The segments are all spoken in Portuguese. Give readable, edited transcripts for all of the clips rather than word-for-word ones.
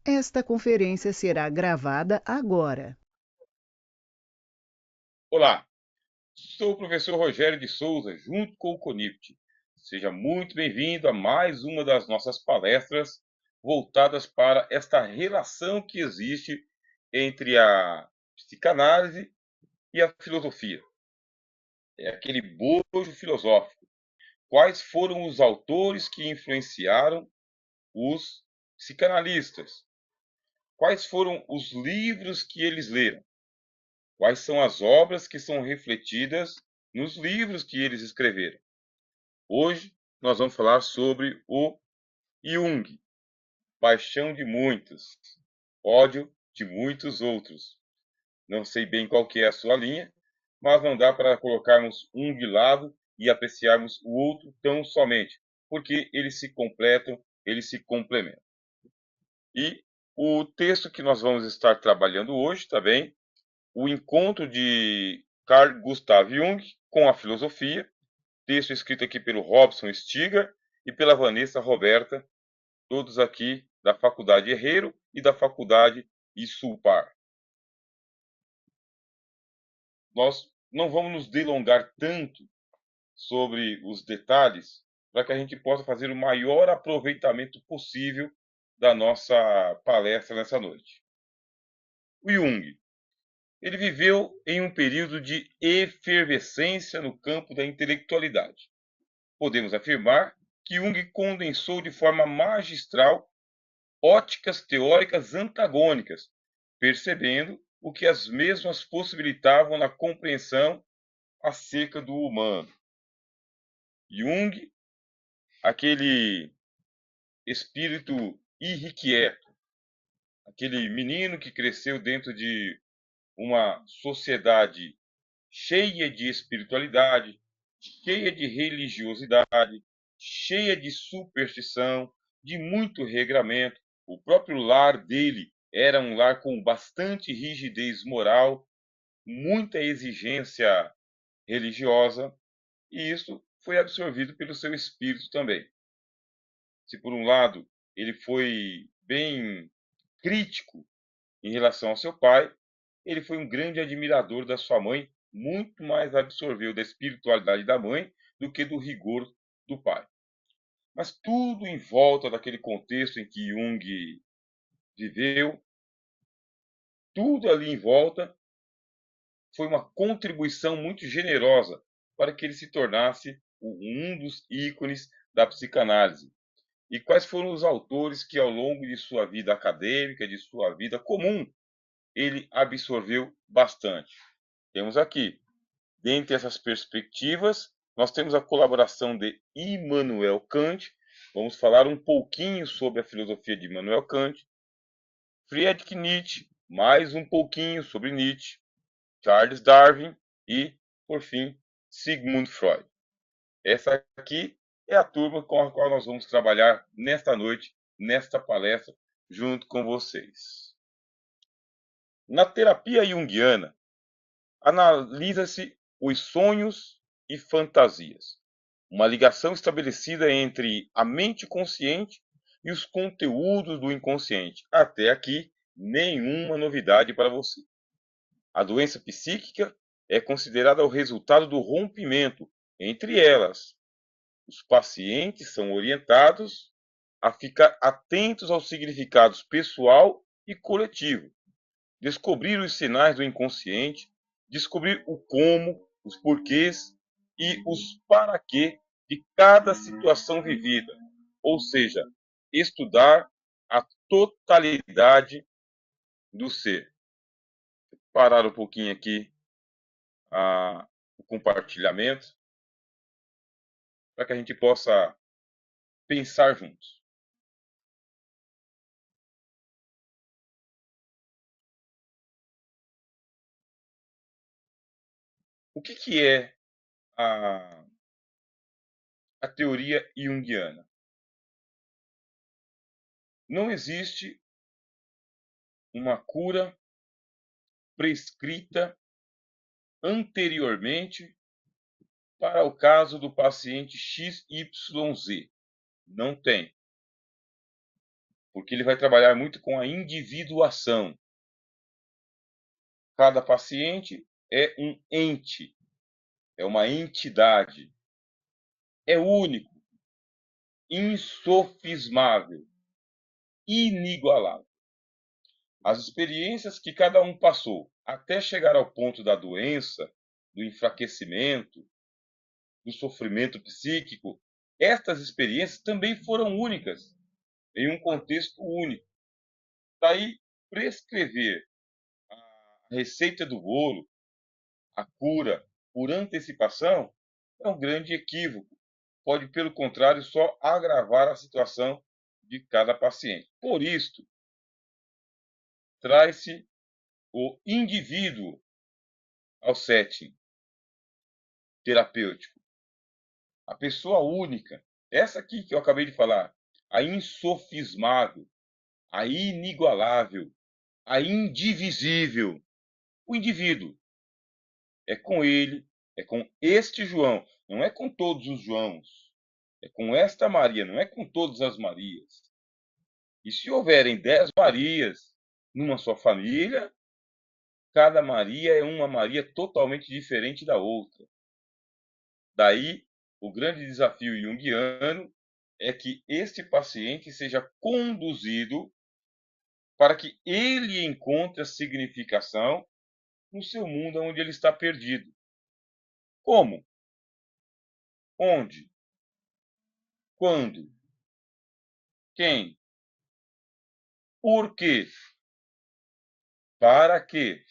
Esta conferência será gravada agora. Olá, sou o professor Rogério de Souza, junto com o CONIPT. Seja muito bem-vindo a mais uma das nossas palestras voltadas para esta relação que existe entre a psicanálise e a filosofia. É aquele bojo filosófico. Quais foram os autores que influenciaram os psicanalistas? Quais foram os livros que eles leram? Quais são as obras que são refletidas nos livros que eles escreveram? Hoje nós vamos falar sobre o Jung, paixão de muitos, ódio de muitos outros. Não sei bem qual que é a sua linha, mas não dá para colocarmos um de lado e apreciarmos o outro tão somente, porque eles se completam, eles se complementam. E o texto que nós vamos estar trabalhando hoje também, o encontro de Carl Gustav Jung com a filosofia, texto escrito aqui pelo Robson Stiger e pela Vanessa Roberta, todos aqui da Faculdade Herreiro e da Faculdade Isulpar. Nós não vamos nos delongar tanto sobre os detalhes para que a gente possa fazer o maior aproveitamento possível da nossa palestra nessa noite. O Jung, ele viveu em um período de efervescência no campo da intelectualidade. Podemos afirmar que Jung condensou de forma magistral óticas teóricas antagônicas, percebendo o que as mesmas possibilitavam na compreensão acerca do humano. Jung, aquele espírito irrequieto, aquele menino que cresceu dentro de uma sociedade cheia de espiritualidade, cheia de religiosidade, cheia de superstição, de muito regramento. O próprio lar dele era um lar com bastante rigidez moral, muita exigência religiosa, e isso foi absorvido pelo seu espírito também. Se por um lado ele foi bem crítico em relação ao seu pai, ele foi um grande admirador da sua mãe, muito mais absorveu da espiritualidade da mãe do que do rigor do pai. Mas tudo em volta daquele contexto em que Jung viveu, tudo ali em volta foi uma contribuição muito generosa para que ele se tornasse um dos ícones da psicanálise. E quais foram os autores que, ao longo de sua vida acadêmica, de sua vida comum, ele absorveu bastante? Temos aqui, dentre essas perspectivas, nós temos a colaboração de Immanuel Kant. Vamos falar um pouquinho sobre a filosofia de Immanuel Kant. Friedrich Nietzsche, mais um pouquinho sobre Nietzsche. Charles Darwin e, por fim, Sigmund Freud. Essa aqui é a turma com a qual nós vamos trabalhar nesta noite, nesta palestra, junto com vocês. Na terapia junguiana, analisa-se os sonhos e fantasias, uma ligação estabelecida entre a mente consciente e os conteúdos do inconsciente. Até aqui, nenhuma novidade para você. A doença psíquica é considerada o resultado do rompimento entre elas. Os pacientes são orientados a ficar atentos aos significados pessoal e coletivo, descobrir os sinais do inconsciente, descobrir o como, os porquês e os para quê de cada situação vivida, ou seja, estudar a totalidade do ser. Parar um pouquinho aqui o compartilhamento para que a gente possa pensar juntos. O que é a, a teoria junguiana? Não existe uma cura prescrita anteriormente para o caso do paciente XYZ. Não tem. porque ele vai trabalhar muito com a individuação. Cada paciente é um ente, é uma entidade, é único, insofismável, inigualável. As experiências que cada um passou até chegar ao ponto da doença, do enfraquecimento, do sofrimento psíquico, estas experiências também foram únicas, em um contexto único. Daí, prescrever a receita do bolo, a cura, por antecipação, é um grande equívoco. Pode, pelo contrário, só agravar a situação de cada paciente. Por isto, traz-se o indivíduo ao setting terapêutico. A pessoa única, essa aqui que eu acabei de falar, a insofismável, a inigualável, a indivisível. O indivíduo. É com ele, é com este João, não é com todos os Joãos. É com esta Maria, não é com todas as Marias. E se houverem 10 Marias numa só família, cada Maria é uma Maria totalmente diferente da outra. Daí, o grande desafio junguiano é que este paciente seja conduzido para que ele encontre a significação no seu mundo onde ele está perdido. Como? Onde? Quando? Quem? Por quê? Para quê?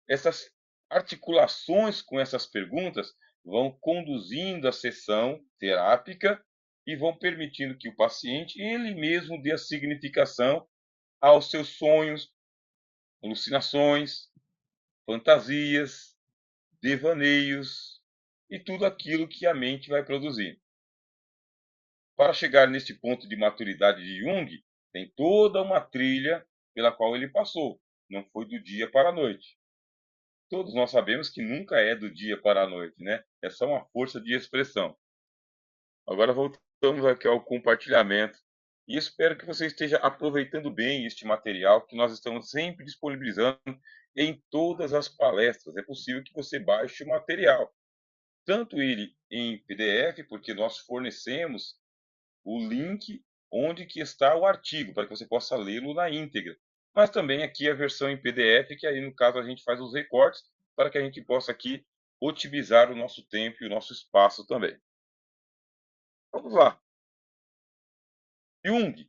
Essas articulações com essas perguntas vão conduzindo a sessão terápica e vão permitindo que o paciente ele mesmo dê a significação aos seus sonhos, alucinações, fantasias, devaneios e tudo aquilo que a mente vai produzir. Para chegar neste ponto de maturidade de Jung, tem toda uma trilha pela qual ele passou. Não foi do dia para a noite. Todos nós sabemos que nunca é do dia para a noite, né? É só uma força de expressão. Agora voltamos aqui ao compartilhamento e espero que você esteja aproveitando bem este material que nós estamos sempre disponibilizando em todas as palestras. É possível que você baixe o material, tanto ele em PDF, porque nós fornecemos o link onde que está o artigo, para que você possa lê-lo na íntegra. Mas também aqui a versão em PDF, que aí no caso a gente faz os recortes, para que a gente possa aqui otimizar o nosso tempo e o nosso espaço também. Vamos lá. Jung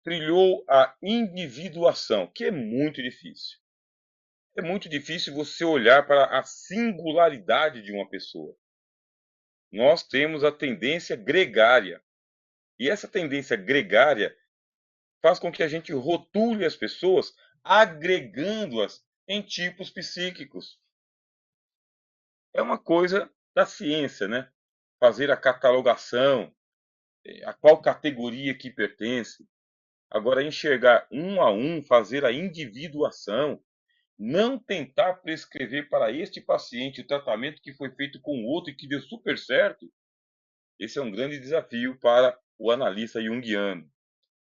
trilhou a individuação, que é muito difícil. É muito difícil você olhar para a singularidade de uma pessoa. Nós temos a tendência gregária. E essa tendência gregária faz com que a gente rotule as pessoas, agregando-as em tipos psíquicos. É uma coisa da ciência, né? Fazer a catalogação, a qual categoria que pertence. Agora, enxergar um a um, fazer a individuação, não tentar prescrever para este paciente o tratamento que foi feito com o outro e que deu super certo, esse é um grande desafio para o analista junguiano.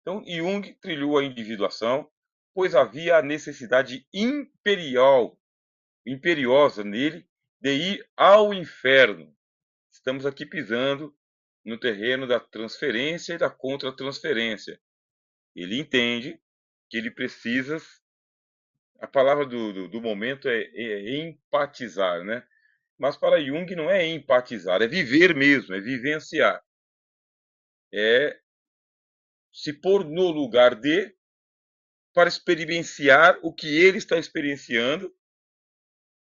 Então, Jung trilhou a individuação, pois havia a necessidade imperiosa nele de ir ao inferno. Estamos aqui pisando no terreno da transferência e da contra-transferência. Ele entende que ele precisa, a palavra do momento é empatizar, né? Mas para Jung não é empatizar, é viver mesmo, é vivenciar. É se pôr no lugar de, para experienciar o que ele está experienciando,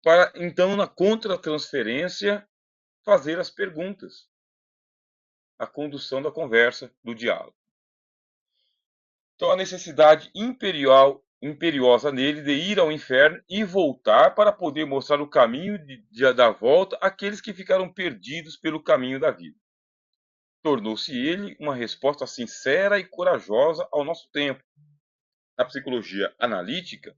para então, na contra-transferência, fazer as perguntas, a condução da conversa, do diálogo. Então, a necessidade imperiosa nele de ir ao inferno e voltar para poder mostrar o caminho da volta àqueles que ficaram perdidos pelo caminho da vida. Tornou-se ele uma resposta sincera e corajosa ao nosso tempo. Na psicologia analítica,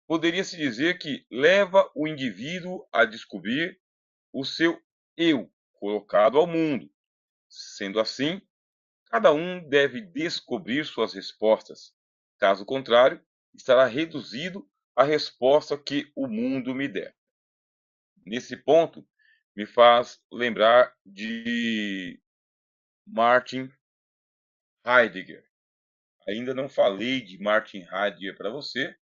poderia-se dizer que leva o indivíduo a descobrir o seu eu colocado ao mundo. Sendo assim, Cada um deve descobrir suas respostas. Caso contrário, estará reduzido à resposta que o mundo me der. Nesse ponto, me faz lembrar de Martin Heidegger. Ainda não falei de Martin Heidegger para você,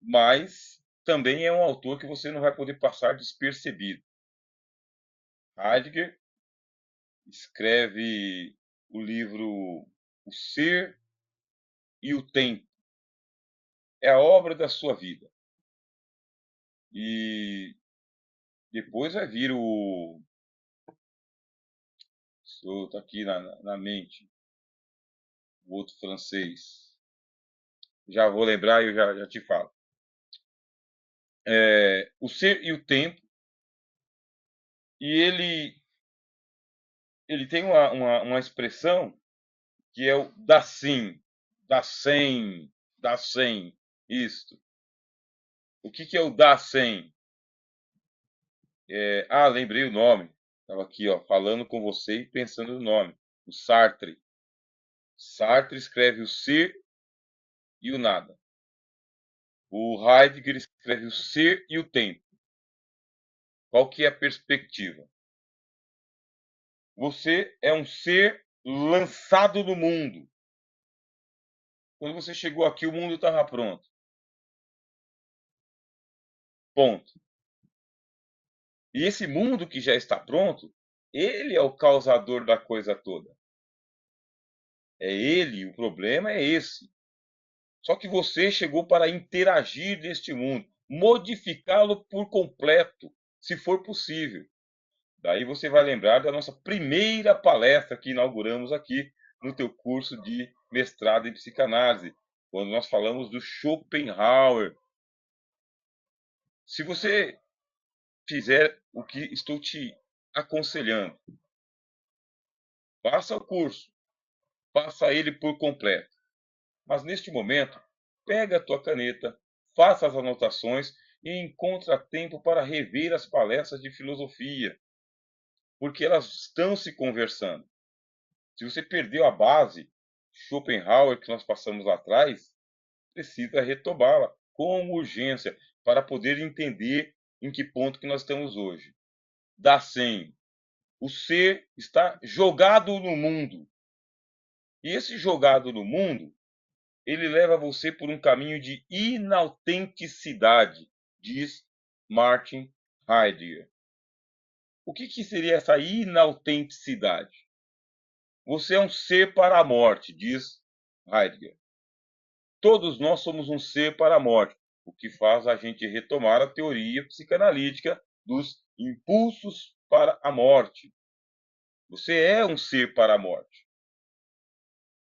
mas também é um autor que você não vai poder passar despercebido. Heidegger escreve o livro O Ser e o Tempo. É a obra da sua vida. E depois vai vir o. Está aqui na mente, o outro francês. Já vou lembrar e eu já te falo. O Ser e o Tempo. E ele tem uma expressão que é o Dasein, Dasein, Dasein, isto. O que é o Dasein? Lembrei o nome. Estava aqui, ó, falando com você e pensando no nome. O Sartre. Sartre escreve o ser e o nada. O Heidegger escreve o ser e o tempo. Qual que é a perspectiva? Você é um ser lançado no mundo. Quando você chegou aqui, o mundo estava pronto. Ponto. E esse mundo que já está pronto, ele é o causador da coisa toda. É ele, o problema é esse. Só que você chegou para interagir neste mundo, modificá-lo por completo, se for possível. Daí você vai lembrar da nossa primeira palestra que inauguramos aqui no teu curso de mestrado em psicanálise, quando nós falamos do Schopenhauer. Se você fizer o que estou te aconselhando, faça o curso, faça ele por completo. Mas neste momento, pega a tua caneta, faça as anotações e encontra tempo para rever as palestras de filosofia, porque elas estão se conversando. Se você perdeu a base Schopenhauer que nós passamos lá atrás, precisa retomá-la com urgência para poder entender em que ponto que nós estamos hoje. Dasein. O ser está jogado no mundo. E esse jogado no mundo, ele leva você por um caminho de inautenticidade, diz Martin Heidegger. O que seria essa inautenticidade? Você é um ser para a morte, diz Heidegger. Todos nós somos um ser para a morte, o que faz a gente retomar a teoria psicanalítica dos impulsos para a morte. Você é um ser para a morte.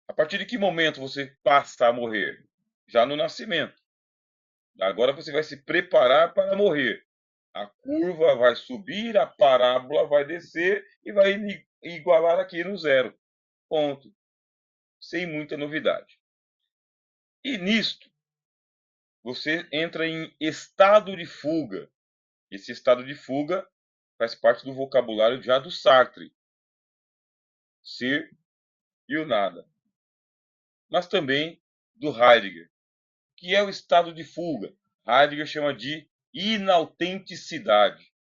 A partir de que momento você passa a morrer? Já no nascimento. Agora você vai se preparar para morrer. A curva vai subir, a parábola vai descer e vai igualar aqui no zero. Ponto. Sem muita novidade. E nisto, você entra em estado de fuga. Esse estado de fuga faz parte do vocabulário já do Sartre. Ser e o nada. Mas também do Heidegger, que é o estado de fuga. Heidegger chama de inautenticidade.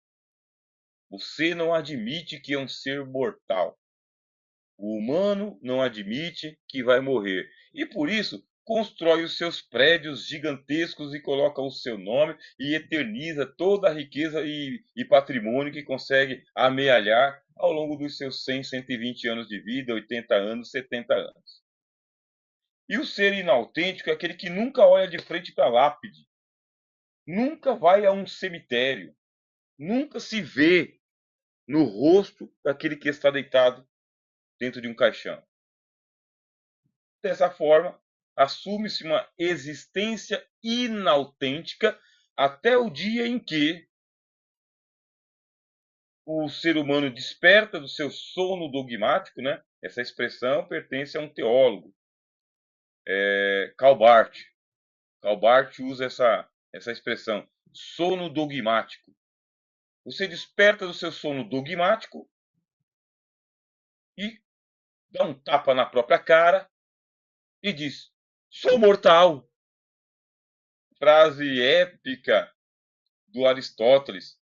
Você não admite que é um ser mortal. O humano não admite que vai morrer. E por isso constrói os seus prédios gigantescos e coloca o seu nome e eterniza toda a riqueza e patrimônio que consegue amealhar ao longo dos seus 100, 120 anos de vida, 80 anos, 70 anos. E o ser inautêntico é aquele que nunca olha de frente para a lápide, nunca vai a um cemitério, nunca se vê no rosto daquele que está deitado dentro de um caixão. Dessa forma, assume-se uma existência inautêntica até o dia em que o ser humano desperta do seu sono dogmático, né? Essa expressão pertence a um teólogo, Karl Barth. Karl Barth usa essa expressão, sono dogmático. Você desperta do seu sono dogmático e dá um tapa na própria cara e diz: sou mortal. Frase épica do Aristóteles.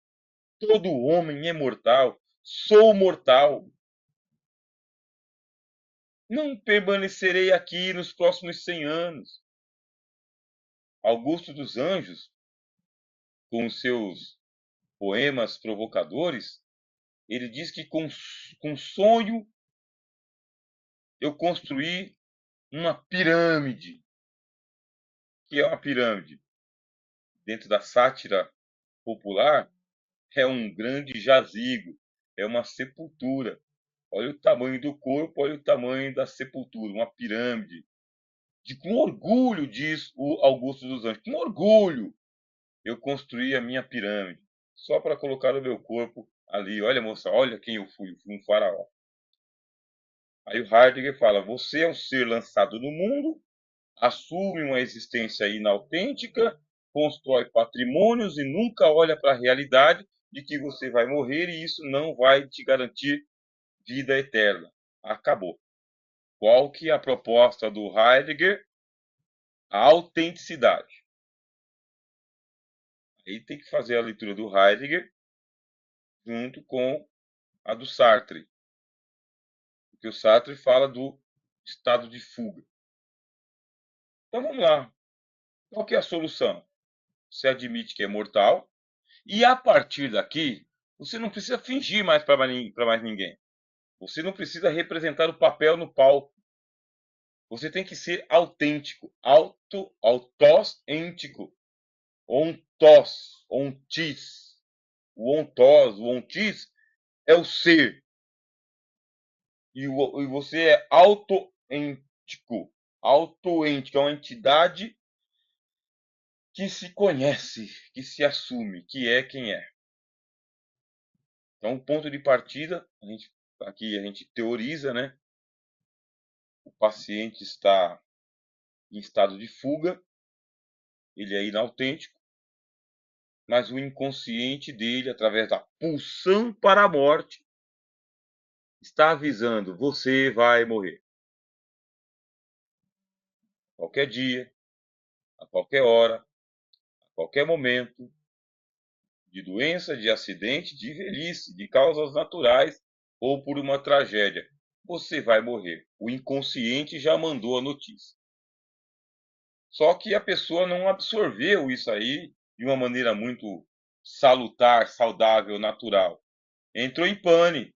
Todo homem é mortal. Sou mortal. Não permanecerei aqui nos próximos 100 anos. Augusto dos Anjos, com os seus poemas provocadores, ele diz que com sonho eu construí uma pirâmide. O que é uma pirâmide? Dentro da sátira popular, é um grande jazigo, é uma sepultura. Olha o tamanho do corpo, olha o tamanho da sepultura, uma pirâmide. Com orgulho, diz o Augusto dos Anjos, com orgulho eu construí a minha pirâmide, só para colocar o meu corpo ali. Olha, moça, olha quem eu fui um faraó. Aí o Heidegger fala, você é um ser lançado no mundo, assume uma existência inautêntica, constrói patrimônios e nunca olha para a realidade de que você vai morrer e isso não vai te garantir vida eterna. Acabou. Qual que é a proposta do Heidegger? A autenticidade. Aí tem que fazer a leitura do Heidegger junto com a do Sartre. Porque o Sartre fala do estado de fuga. Então vamos lá. Qual que é a solução? Você admite que é mortal e a partir daqui você não precisa fingir mais para mais ninguém. Você não precisa representar o papel no palco. Você tem que ser autêntico, autós-êntico, ontos, ontis. O ontos, o ontis é o ser. E você é autoêntico. Autoêntico é uma entidade que se conhece, que se assume, que é quem é. Então, o ponto de partida, aqui a gente teoriza, né? O paciente está em estado de fuga, ele é inautêntico, mas o inconsciente dele, através da pulsão para a morte, está avisando: você vai morrer. Qualquer dia, a qualquer hora, a qualquer momento, de doença, de acidente, de velhice, de causas naturais ou por uma tragédia. Você vai morrer. O inconsciente já mandou a notícia. Só que a pessoa não absorveu isso aí de uma maneira muito salutar, saudável, natural. Entrou em pane.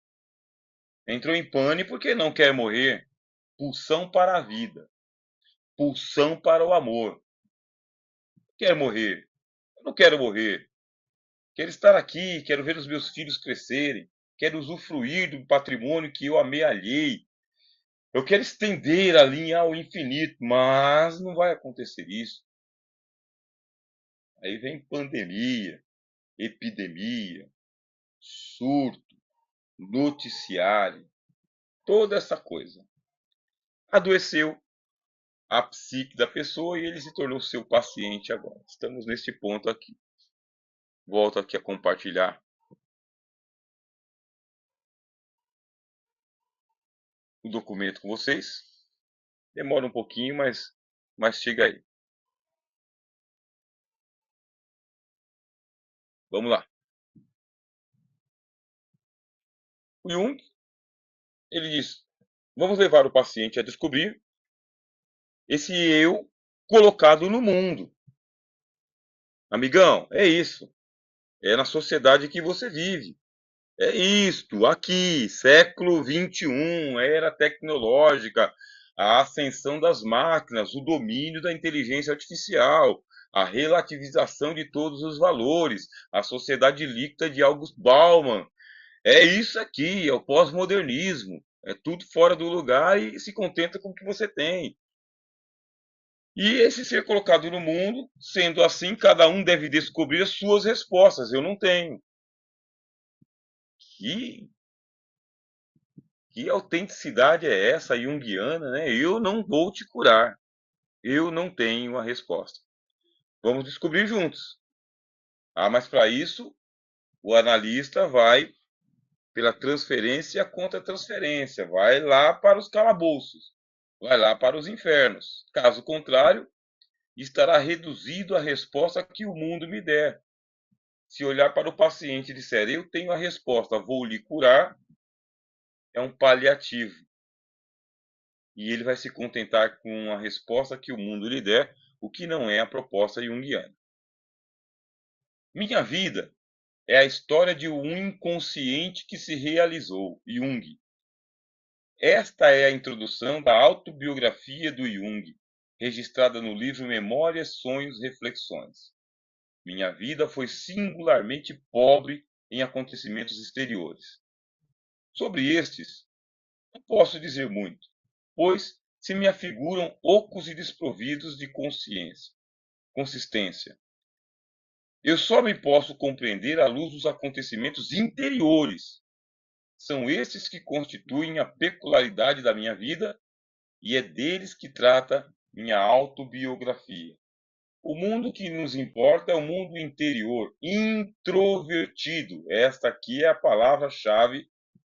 Entrou em pane porque não quer morrer. Pulsão para a vida. Pulsão para o amor. Quer morrer. Eu não quero morrer. Quero estar aqui, quero ver os meus filhos crescerem. Quero usufruir do patrimônio que eu amealhei. Eu quero estender a linha ao infinito, mas não vai acontecer isso. Aí vem pandemia, epidemia, surto, noticiário, toda essa coisa. Adoeceu a psique da pessoa e ele se tornou seu paciente agora. Estamos nesse ponto aqui. Volto aqui a compartilhar o documento com vocês. Demora um pouquinho, mas chega aí. Vamos lá. O Jung, ele diz, vamos levar o paciente a descobrir esse eu colocado no mundo. Amigão, é isso. É na sociedade que você vive. É isto, aqui, século XXI, era tecnológica, a ascensão das máquinas, o domínio da inteligência artificial, a relativização de todos os valores, a sociedade líquida de August Bauman. É isso aqui, é o pós-modernismo. É tudo fora do lugar e se contenta com o que você tem. E esse ser colocado no mundo, sendo assim, cada um deve descobrir as suas respostas. Eu não tenho. Que, que autenticidade é essa junguiana, né? Eu não vou te curar. Eu não tenho a resposta. Vamos descobrir juntos. Ah, mas para isso, o analista vai pela transferência e a contra-transferência. Vai lá para os calabouços, vai lá para os infernos. Caso contrário, estará reduzido à resposta que o mundo me der. Se olhar para o paciente e disser, eu tenho a resposta, vou lhe curar, é um paliativo. E ele vai se contentar com a resposta que o mundo lhe der, o que não é a proposta junguiana. Minha vida é a história de um inconsciente que se realizou, Jung. Esta é a introdução da autobiografia do Jung, registrada no livro Memórias, Sonhos, Reflexões. Minha vida foi singularmente pobre em acontecimentos exteriores. Sobre estes, não posso dizer muito, pois se me afiguram ocos e desprovidos de consistência. Eu só me posso compreender à luz dos acontecimentos interiores. São estes que constituem a peculiaridade da minha vida e é deles que trata minha autobiografia. O mundo que nos importa é o mundo interior, introvertido. Esta aqui é a palavra-chave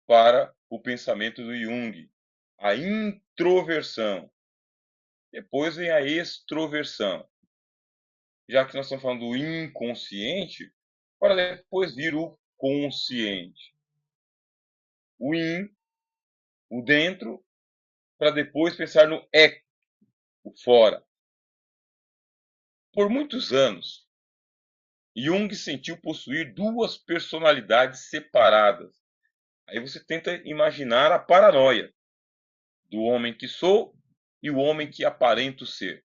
para o pensamento do Jung. A introversão. Depois vem a extroversão. Já que nós estamos falando do inconsciente, para depois vir o consciente. O in, o dentro, para depois pensar no o fora. Por muitos anos, Jung sentiu possuir duas personalidades separadas. Aí você tenta imaginar a paranoia do homem que sou e o homem que aparento ser.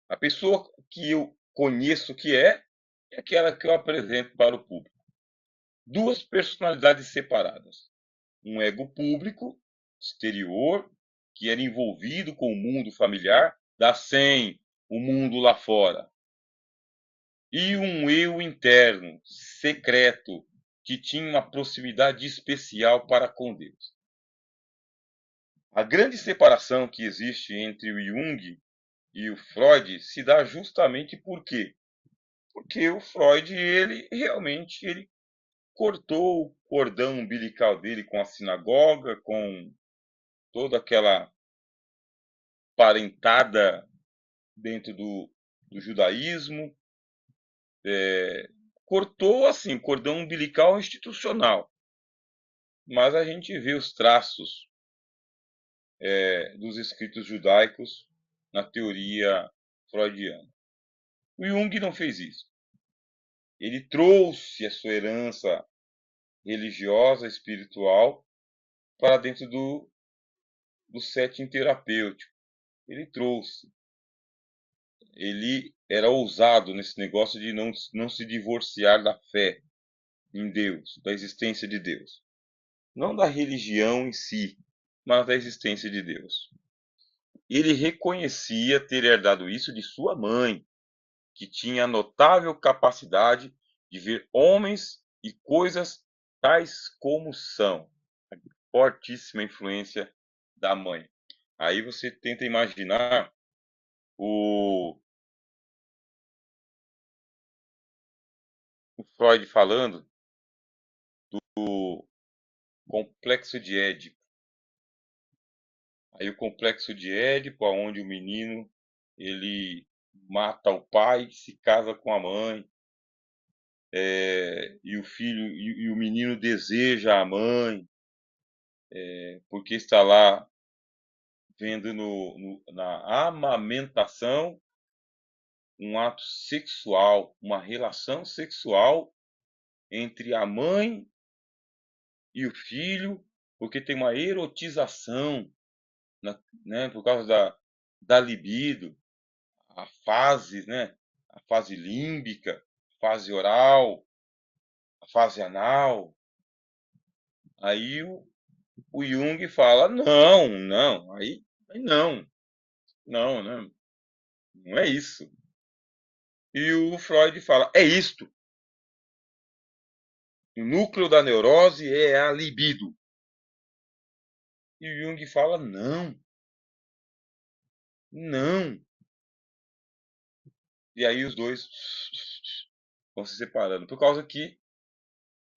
A pessoa que eu conheço que é aquela que eu apresento para o público. Duas personalidades separadas. Um ego público, exterior, que era envolvido com o mundo familiar, da sem o mundo lá fora. E um eu interno, secreto, que tinha uma proximidade especial para com Deus. A grande separação que existe entre o Jung e o Freud se dá justamente por quê? Porque o Freud, ele realmente cortou o cordão umbilical dele com a sinagoga, com toda aquela parentada dentro do judaísmo, cortou assim, cordão umbilical institucional. Mas a gente vê os traços dos escritos judaicos na teoria freudiana. O Jung não fez isso. Ele trouxe a sua herança religiosa, espiritual, para dentro do setting terapêutico. Ele trouxe. Ele era ousado nesse negócio de não se divorciar da fé em Deus, da existência de Deus. Não da religião em si, mas da existência de Deus. Ele reconhecia ter herdado isso de sua mãe, que tinha notável capacidade de ver homens e coisas tais como são. Fortíssima influência da mãe. Aí você tenta imaginar o Freud falando do complexo de Édipo. Aí o complexo de Édipo, onde o menino ele mata o pai, se casa com a mãe, e o filho e o menino deseja a mãe, porque está lá vendo na amamentação um ato sexual, uma relação sexual entre a mãe e o filho, porque tem uma erotização, né, por causa da libido, a fase, né, a fase límbica, a fase oral, a fase anal. Aí o Jung fala, aí não, não, não é isso. E o Freud fala, é isto. O núcleo da neurose é a libido. E o Jung fala, não. E aí os dois vão se separando. Por causa que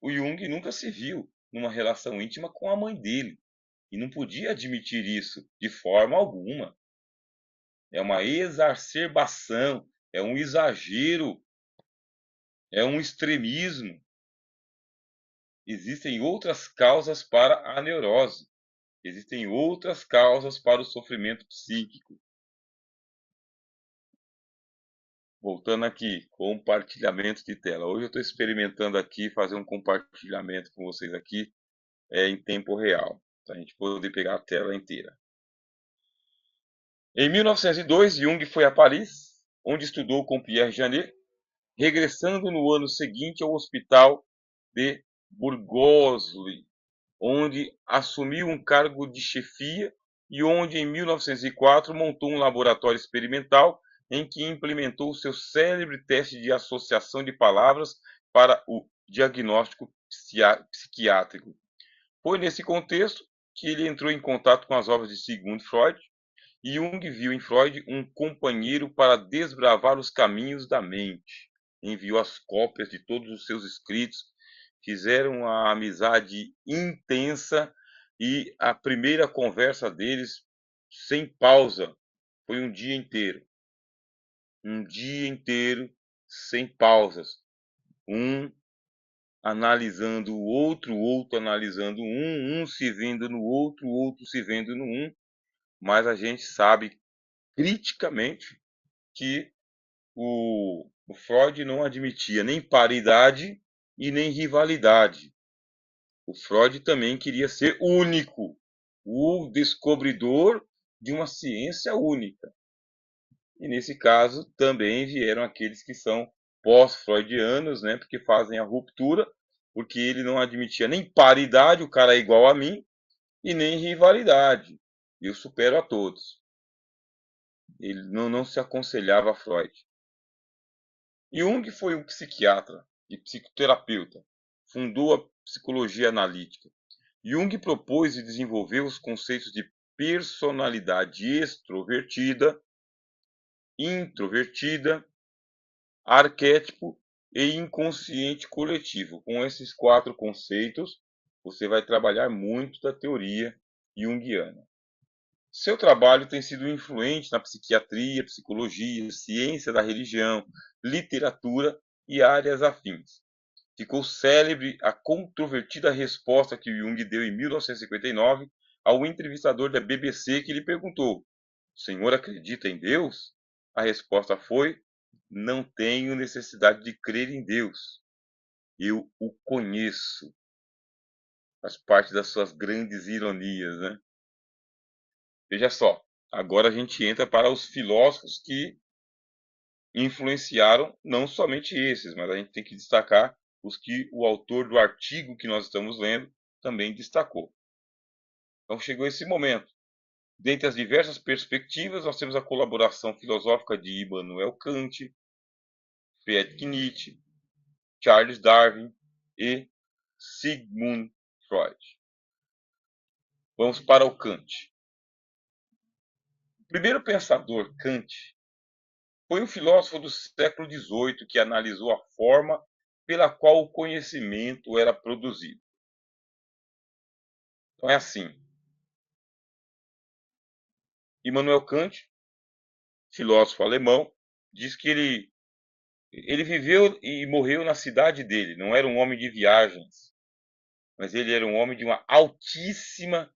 o Jung nunca se viu numa relação íntima com a mãe dele. E não podia admitir isso de forma alguma. É uma exacerbação, é um exagero, é um extremismo. Existem outras causas para a neurose. Existem outras causas para o sofrimento psíquico. Voltando aqui, compartilhamento de tela. Hoje eu estou experimentando aqui fazer um compartilhamento com vocês aqui em tempo real, para a gente poder pegar a tela inteira. Em 1902, Jung foi a Paris, onde estudou com Pierre Janet, regressando no ano seguinte ao hospital de Burgosly, onde assumiu um cargo de chefia e onde, em 1904, montou um laboratório experimental em que implementou seu célebre teste de associação de palavras para o diagnóstico psiquiátrico. Foi nesse contexto que ele entrou em contato com as obras de Sigmund Freud, e Jung viu em Freud um companheiro para desbravar os caminhos da mente. Enviou as cópias de todos os seus escritos, fizeram uma amizade intensa e a primeira conversa deles, sem pausa, foi um dia inteiro. Um dia inteiro, sem pausas. Um analisando o outro analisando um se vendo no outro, o outro se vendo no um. Mas a gente sabe criticamente que o Freud não admitia nem paridade e nem rivalidade. O Freud também queria ser único, o descobridor de uma ciência única. E nesse caso também vieram aqueles que são pós-freudianos, né, porque fazem a ruptura, porque ele não admitia nem paridade, o cara é igual a mim, e nem rivalidade. Eu supero a todos. Ele não se aconselhava a Freud. Jung foi um psiquiatra e psicoterapeuta. Fundou a psicologia analítica. Jung propôs e desenvolveu os conceitos de personalidade extrovertida, introvertida, arquétipo e inconsciente coletivo. Com esses 4 conceitos, você vai trabalhar muito da teoria junguiana. Seu trabalho tem sido influente na psiquiatria, psicologia, ciência da religião, literatura e áreas afins. Ficou célebre a controvertida resposta que Jung deu em 1959 ao entrevistador da BBC que lhe perguntou: "O senhor acredita em Deus?" A resposta foi: "Não tenho necessidade de crer em Deus. Eu o conheço." Faz parte das suas grandes ironias, né? Veja só, agora a gente entra para os filósofos que influenciaram não somente esses, mas a gente tem que destacar os que o autor do artigo que nós estamos lendo também destacou. Então chegou esse momento. Dentre as diversas perspectivas, nós temos a colaboração filosófica de Immanuel Kant, Friedrich Nietzsche, Charles Darwin e Sigmund Freud. Vamos para o Kant. O primeiro pensador, Kant, foi um filósofo do século XVIII que analisou a forma pela qual o conhecimento era produzido. Então é assim. Immanuel Kant, filósofo alemão, diz que ele viveu e morreu na cidade dele. Não era um homem de viagens, mas ele era um homem de uma altíssima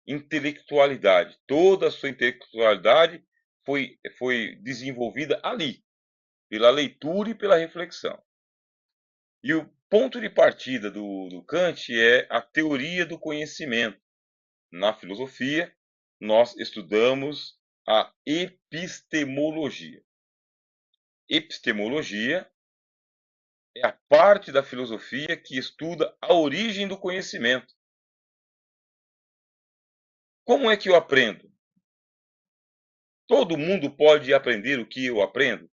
intelectualidade. Toda a sua intelectualidade foi desenvolvida ali, pela leitura e pela reflexão. E o ponto de partida do Kant é a teoria do conhecimento. Na filosofia, nós estudamos a epistemologia. Epistemologia é a parte da filosofia que estuda a origem do conhecimento. Como é que eu aprendo? Todo mundo pode aprender o que eu aprendo?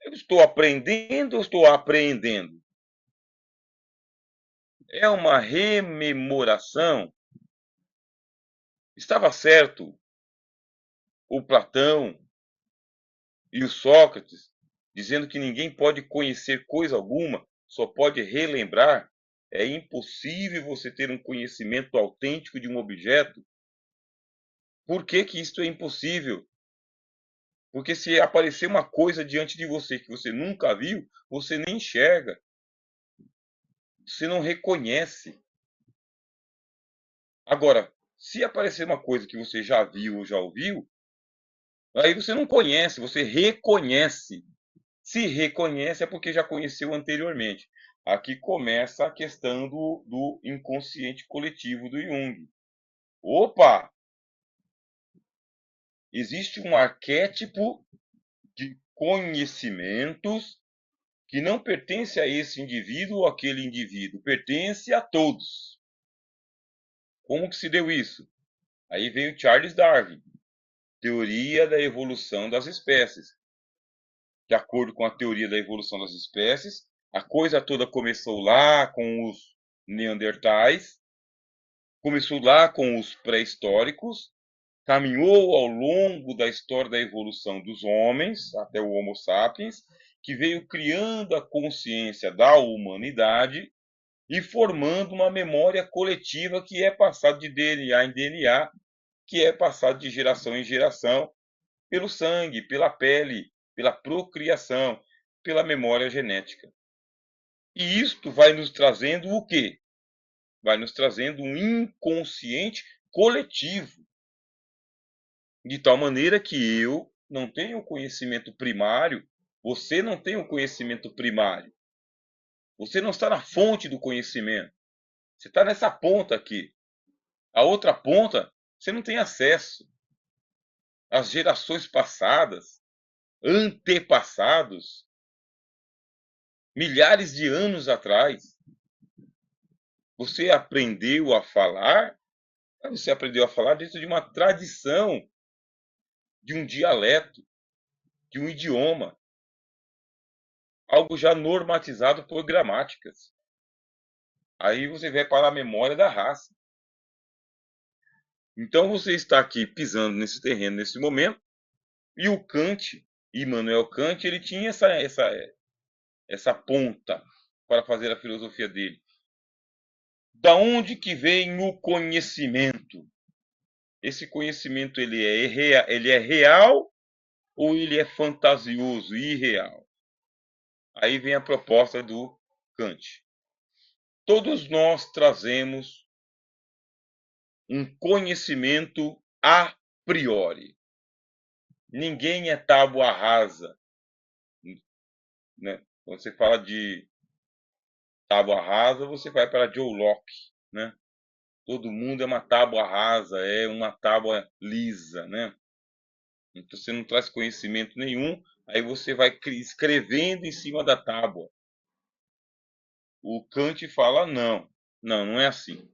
Eu estou aprendendo ou estou apreendendo? É uma rememoração? Estava certo o Platão e o Sócrates dizendo que ninguém pode conhecer coisa alguma, só pode relembrar? É impossível você ter um conhecimento autêntico de um objeto. Por que que isto é impossível? Porque se aparecer uma coisa diante de você que você nunca viu, você nem enxerga, você não reconhece. Agora, se aparecer uma coisa que você já viu ou já ouviu, aí você não conhece, você reconhece. Se reconhece é porque já conheceu anteriormente. Aqui começa a questão do inconsciente coletivo do Jung. Opa! Existe um arquétipo de conhecimentos que não pertence a esse indivíduo ou aquele indivíduo, pertence a todos. Como que se deu isso? Aí veio Charles Darwin, teoria da evolução das espécies. De acordo com a teoria da evolução das espécies, a coisa toda começou lá com os neandertais, começou lá com os pré-históricos, caminhou ao longo da história da evolução dos homens, até o Homo sapiens, que veio criando a consciência da humanidade e formando uma memória coletiva que é passada de DNA em DNA, que é passada de geração em geração, pelo sangue, pela pele, pela procriação, pela memória genética. E isto vai nos trazendo o quê? Vai nos trazendo um inconsciente coletivo, de tal maneira que eu não tenho conhecimento primário, você não tem o conhecimento primário. Você não está na fonte do conhecimento. Você está nessa ponta aqui. A outra ponta, você não tem acesso. As gerações passadas, antepassados, milhares de anos atrás, você aprendeu a falar, mas você aprendeu a falar dentro de uma tradição, de um dialeto, de um idioma, algo já normatizado por gramáticas. Aí você vai para a memória da raça. Então você está aqui pisando nesse terreno nesse momento, e o Kant, Immanuel Kant, ele tinha essa ponta para fazer a filosofia dele. Da onde que vem o conhecimento? Esse conhecimento ele é real ou ele é fantasioso, irreal? Aí vem a proposta do Kant. Todos nós trazemos um conhecimento a priori. Ninguém é tábua rasa, né? Quando você fala de tábua rasa, você vai para Joe Locke, né? Todo mundo é uma tábua rasa, é uma tábua lisa, né? Então você não traz conhecimento nenhum, aí você vai escrevendo em cima da tábua. O Kant fala não, não é assim.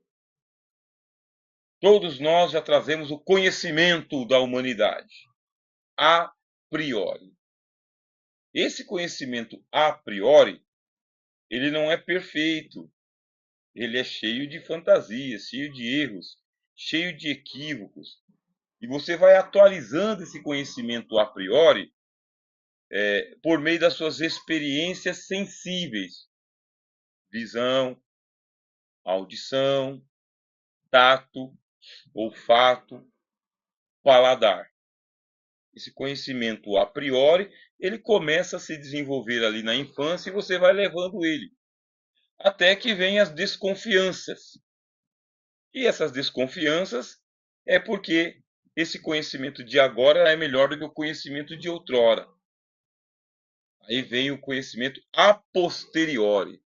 Todos nós já trazemos o conhecimento da humanidade, a priori. Esse conhecimento a priori, ele não é perfeito. Ele é cheio de fantasias, cheio de erros, cheio de equívocos. E você vai atualizando esse conhecimento a priori por meio das suas experiências sensíveis. Visão, audição, tato, olfato, paladar. Esse conhecimento a priori, ele começa a se desenvolver ali na infância e você vai levando ele. Até que vem as desconfianças. E essas desconfianças é porque esse conhecimento de agora é melhor do que o conhecimento de outrora. Aí vem o conhecimento a posteriori.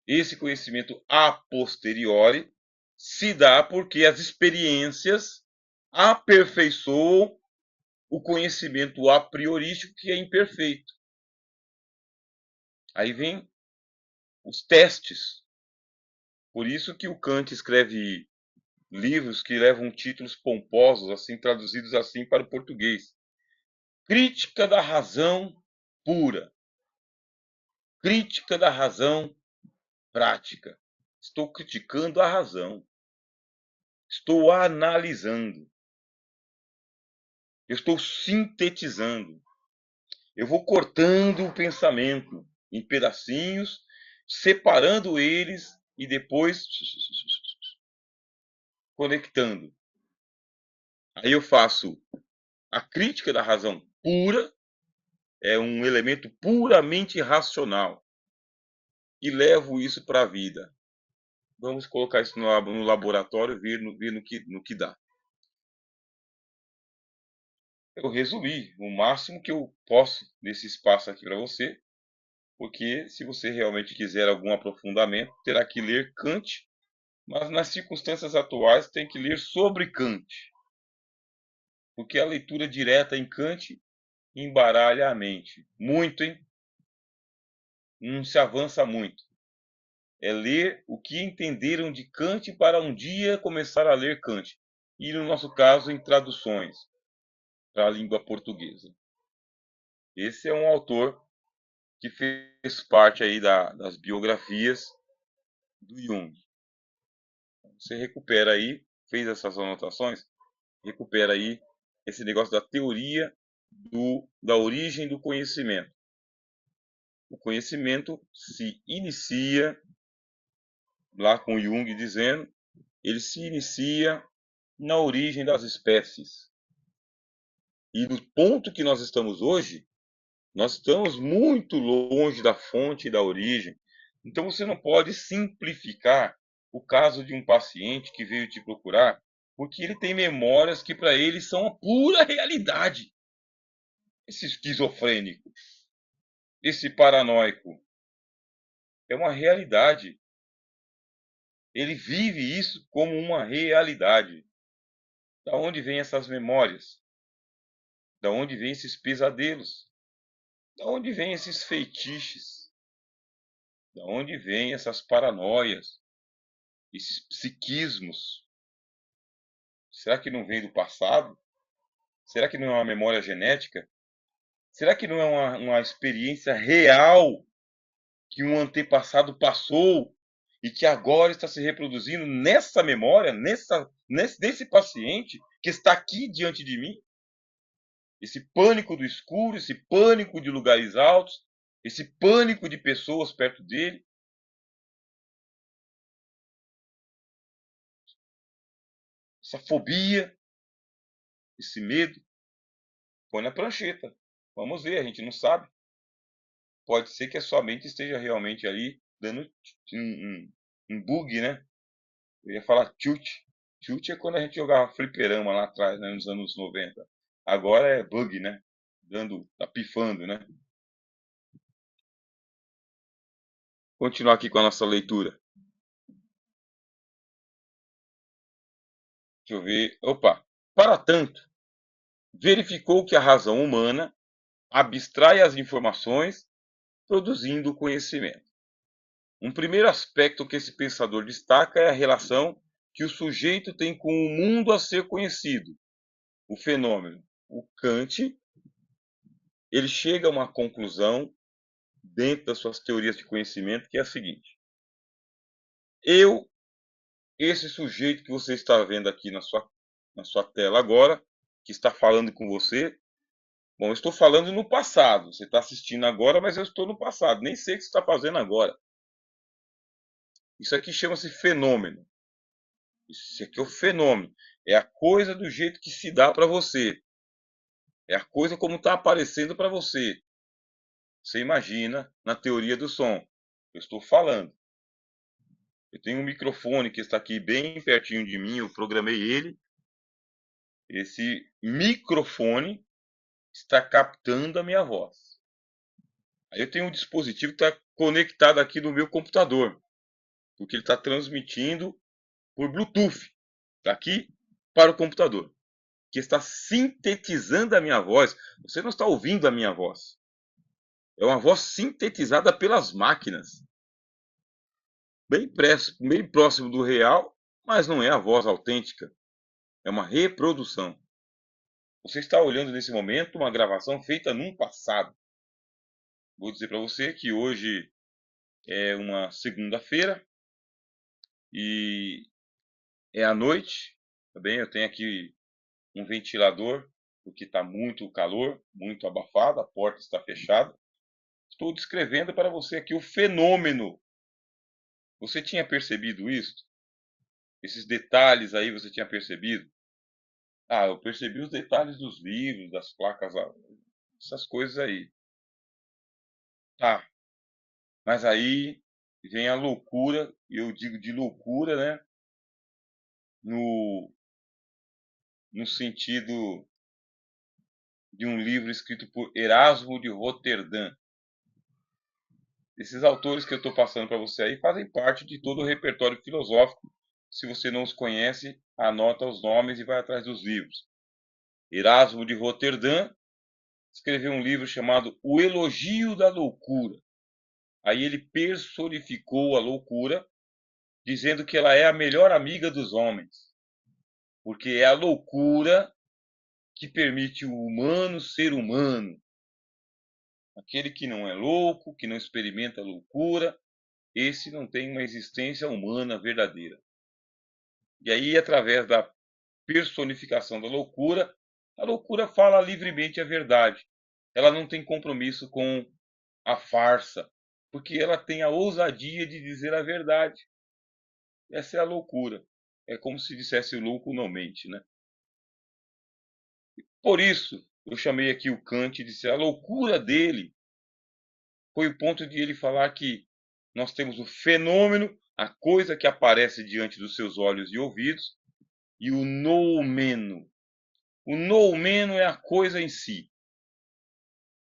Esse conhecimento a posteriori se dá porque as experiências aperfeiçoam o conhecimento a priorístico que é imperfeito. Aí vem os testes. Por isso que o Kant escreve livros que levam títulos pomposos, assim traduzidos assim para o português. Crítica da razão pura. Crítica da razão prática. Estou criticando a razão. Estou analisando. Eu estou sintetizando. Eu vou cortando o pensamento em pedacinhos, separando eles e depois conectando. Aí eu faço a crítica da razão pura, é um elemento puramente racional, e levo isso para a vida. Vamos colocar isso no laboratório e ver no que dá. Eu resumi o máximo que eu posso nesse espaço aqui para você, porque se você realmente quiser algum aprofundamento, terá que ler Kant, mas nas circunstâncias atuais tem que ler sobre Kant, porque a leitura direta em Kant embaralha a mente. Muito, hein? Não se avança muito. É ler o que entenderam de Kant para um dia começar a ler Kant. E no nosso caso, em traduções para a língua portuguesa. Esse é um autor que fez parte aí das biografias do Jung. Você recupera aí, fez essas anotações, recupera aí esse negócio da teoria da origem do conhecimento. O conhecimento se inicia, lá com Jung dizendo, ele se inicia na origem das espécies. E do ponto que nós estamos hoje, nós estamos muito longe da fonte e da origem. Então você não pode simplificar o caso de um paciente que veio te procurar, porque ele tem memórias que para ele são a pura realidade. Esse esquizofrênico, esse paranoico, é uma realidade. Ele vive isso como uma realidade. Da onde vêm essas memórias? Da onde vêm esses pesadelos? Da onde vêm esses feitiços? Da onde vêm essas paranoias? Esses psiquismos? Será que não vem do passado? Será que não é uma memória genética? Será que não é uma experiência real que um antepassado passou e que agora está se reproduzindo nessa memória, nesse paciente que está aqui diante de mim? Esse pânico do escuro, esse pânico de lugares altos, esse pânico de pessoas perto dele. Essa fobia, esse medo. Põe na prancheta. Vamos ver, a gente não sabe. Pode ser que a sua mente esteja realmente ali dando um bug, né? Eu ia falar tilt. Tilt é quando a gente jogava fliperama lá atrás, né, nos anos 90. Agora é bug, né? Tá pifando, né? Continuar aqui com a nossa leitura. Deixa eu ver. Opa! Para tanto, verificou que a razão humana abstrai as informações, produzindo o conhecimento. Um primeiro aspecto que esse pensador destaca é a relação que o sujeito tem com o mundo a ser conhecido, o fenômeno. O Kant, ele chega a uma conclusão dentro das suas teorias de conhecimento, que é a seguinte: eu, esse sujeito que você está vendo aqui na sua tela agora, que está falando com você, bom, eu estou falando no passado, você está assistindo agora, mas eu estou no passado, nem sei o que você está fazendo agora. Isso aqui chama-se fenômeno. Isso aqui é o fenômeno. É a coisa do jeito que se dá para você. É a coisa como está aparecendo para você. Você imagina na teoria do som. Eu estou falando. Eu tenho um microfone que está aqui bem pertinho de mim. Eu programei ele. Esse microfone está captando a minha voz. Aí eu tenho um dispositivo que está conectado aqui no meu computador. Porque ele está transmitindo por Bluetooth. Daqui para o computador. Que está sintetizando a minha voz. Você não está ouvindo a minha voz. É uma voz sintetizada pelas máquinas. Bem próximo do real, mas não é a voz autêntica. É uma reprodução. Você está olhando nesse momento uma gravação feita num passado. Vou dizer para você que hoje é uma segunda-feira e é à noite. Tá bem? Eu tenho aqui um ventilador, porque está muito calor, muito abafado, a porta está fechada. Estou descrevendo para você aqui o fenômeno Você tinha percebido isso? Esses detalhes aí você tinha percebido? Ah, eu percebi os detalhes dos livros, das placas, essas coisas aí. Tá, mas aí vem a loucura, e eu digo de loucura, né? No, no sentido de um livro escrito por Erasmo de Roterdã. Esses autores que eu estou passando para você aí fazem parte de todo o repertório filosófico. Se você não os conhece, anota os nomes e vai atrás dos livros. Erasmo de Roterdã escreveu um livro chamado O Elogio da Loucura. Aí ele personificou a loucura, dizendo que ela é a melhor amiga dos homens, porque é a loucura que permite o humano ser humano. Aquele que não é louco, que não experimenta loucura, esse não tem uma existência humana verdadeira. E aí, através da personificação da loucura, a loucura fala livremente a verdade. Ela não tem compromisso com a farsa, porque ela tem a ousadia de dizer a verdade. Essa é a loucura. É como se dissesse o louco não mente, né? Por isso, eu chamei aqui o Kant e disse a loucura dele foi o ponto de ele falar que nós temos o fenômeno, a coisa que aparece diante dos seus olhos e ouvidos, e o noumeno. O noumeno é a coisa em si.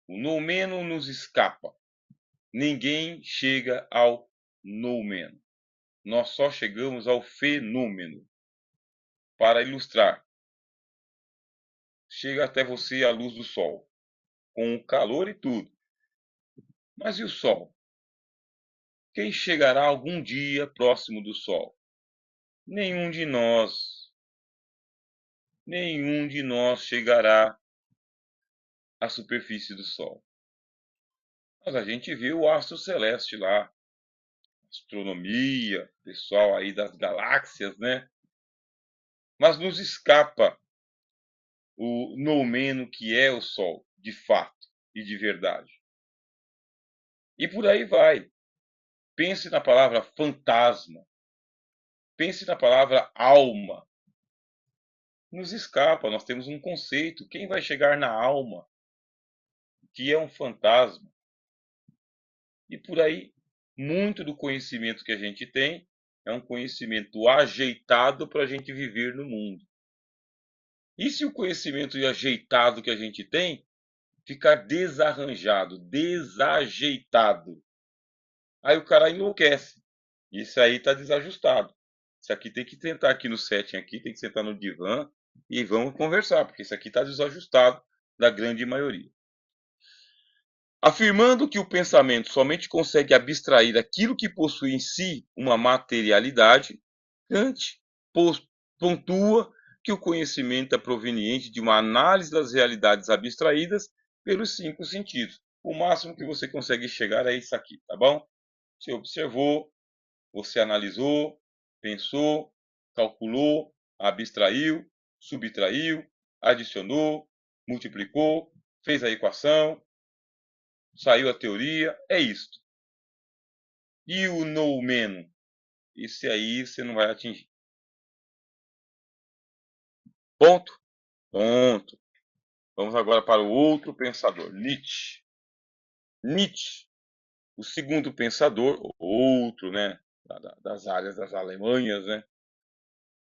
O noumeno nos escapa. Ninguém chega ao noumeno. Nós só chegamos ao fenômeno. Para ilustrar, chega até você a luz do sol, com o calor e tudo. Mas e o sol? Quem chegará algum dia próximo do sol? Nenhum de nós. Nenhum de nós chegará à superfície do sol. Mas a gente vê o astro celeste lá, astronomia, pessoal aí das galáxias, né? Mas nos escapa o noumeno que é o sol, de fato e de verdade. E por aí vai. Pense na palavra fantasma. Pense na palavra alma. Nos escapa, nós temos um conceito. Quem vai chegar na alma, que é um fantasma? E por aí, muito do conhecimento que a gente tem é um conhecimento ajeitado para a gente viver no mundo. E se o conhecimento ajeitado que a gente tem ficar desarranjado, desajeitado? Aí o cara enlouquece. Isso aí está desajustado. Isso aqui tem que tentar aqui no setting aqui, tem que sentar no divã e vamos conversar, porque isso aqui está desajustado da grande maioria. Afirmando que o pensamento somente consegue abstrair aquilo que possui em si uma materialidade, Kant pontua que o conhecimento é proveniente de uma análise das realidades abstraídas pelos cinco sentidos. O máximo que você consegue chegar é isso aqui, tá bom? Você observou, você analisou, pensou, calculou, abstraiu, subtraiu, adicionou, multiplicou, fez a equação, saiu a teoria, é isto. E o noumeno? Esse aí você não vai atingir. Ponto? Ponto. Vamos agora para o outro pensador, Nietzsche. Nietzsche, o segundo pensador, outro, né, das áreas das Alemanhas, né?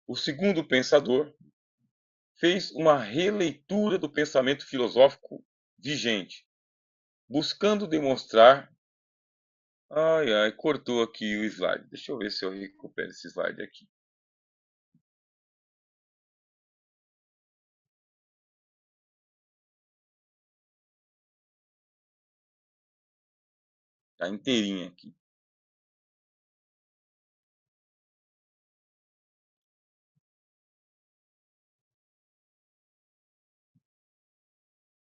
O segundo pensador fez uma releitura do pensamento filosófico vigente, buscando demonstrar. Ai, ai, cortou aqui o slide. Deixa eu ver se eu recupero esse slide aqui. Tá inteirinho aqui.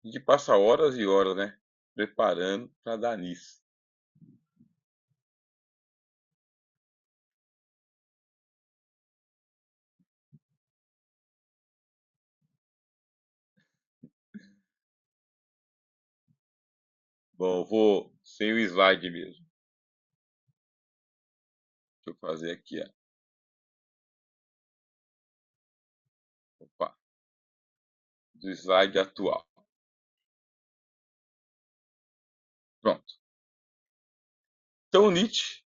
A gente passa horas e horas, né? Preparando para dar nisso. Bom, vou sem o slide mesmo. Deixa eu fazer aqui, ó. Opa, do slide atual. Pronto. Então, Nietzsche,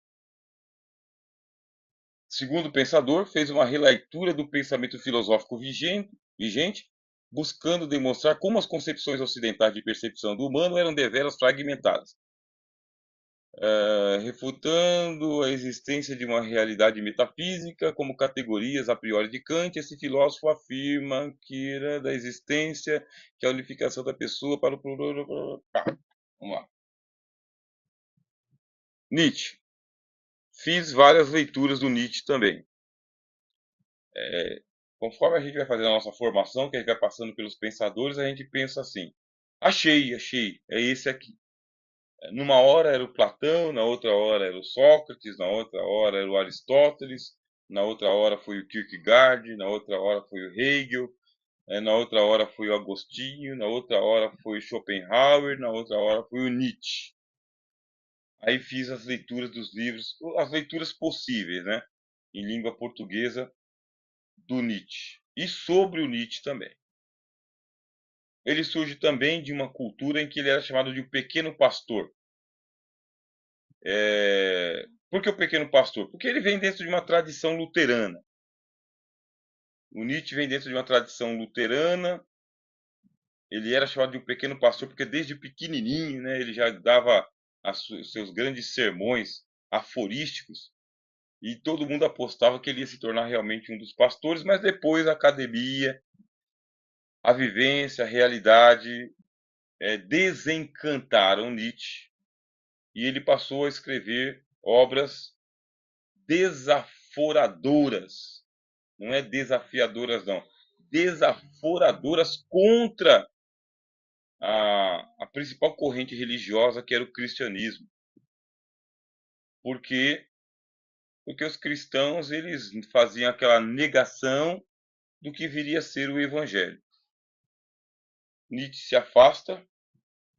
segundo o pensador, fez uma releitura do pensamento filosófico vigente, buscando demonstrar como as concepções ocidentais de percepção do humano eram deveras fragmentadas, refutando a existência de uma realidade metafísica como categorias a priori de Kant. Esse filósofo afirma que era da existência, que a unificação da pessoa para o... Vamos lá. Nietzsche. Fiz várias leituras do Nietzsche também. Conforme a gente vai fazendo a nossa formação, que a gente vai passando pelos pensadores, a gente pensa assim: achei, é esse aqui. Numa hora era o Platão, na outra hora era o Sócrates, na outra hora era o Aristóteles, na outra hora foi o Kierkegaard, na outra hora foi o Hegel, na outra hora foi o Agostinho, na outra hora foi o Schopenhauer, na outra hora foi o Nietzsche. Aí fiz as leituras dos livros, as leituras possíveis, né, em língua portuguesa do Nietzsche. E sobre o Nietzsche também. Ele surge também de uma cultura em que ele era chamado de o pequeno pastor. Por que o pequeno pastor? Porque ele vem dentro de uma tradição luterana. O Nietzsche vem dentro de uma tradição luterana. Ele era chamado de um pequeno pastor porque desde pequenininho, né, ele já dava os seus grandes sermões aforísticos e todo mundo apostava que ele ia se tornar realmente um dos pastores, mas depois a academia, a vivência, a realidade desencantaram Nietzsche e ele passou a escrever obras desaforadoras. Não é desafiadoras, não. Desaforadoras contra a principal corrente religiosa, que era o cristianismo. Por quê? Porque os cristãos eles faziam aquela negação do que viria a ser o evangelho. Nietzsche se afasta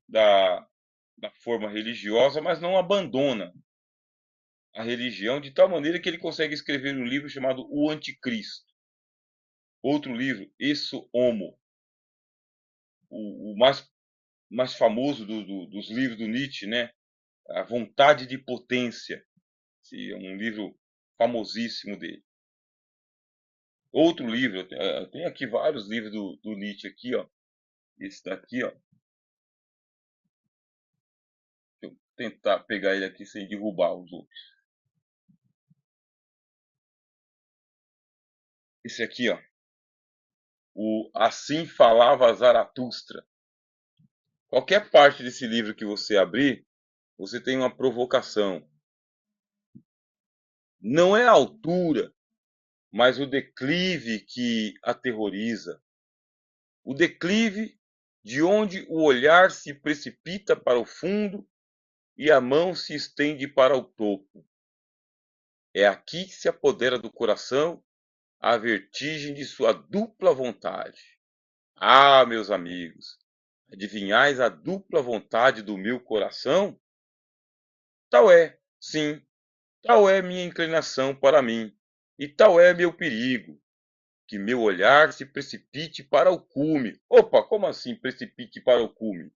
da forma religiosa, mas não abandona a religião, de tal maneira que ele consegue escrever um livro chamado O Anticristo. Outro livro, Isso Homo, o mais famoso dos livros do Nietzsche, né? A Vontade de Potência, é um livro famosíssimo dele. Outro livro, eu tenho aqui vários livros do Nietzsche aqui, ó. Esse daqui, ó. Deixa eu tentar pegar ele aqui sem derrubar os outros. Esse aqui, ó. O Assim Falava Zaratustra. Qualquer parte desse livro que você abrir, você tem uma provocação. Não é a altura, mas o declive que aterroriza. O declive de onde o olhar se precipita para o fundo e a mão se estende para o topo. É aqui que se apodera do coração a vertigem de sua dupla vontade. Ah, meus amigos, adivinhais a dupla vontade do meu coração? Tal é, sim, tal é minha inclinação para mim, e tal é meu perigo, que meu olhar se precipite para o cume. Opa, como assim precipite para o cume?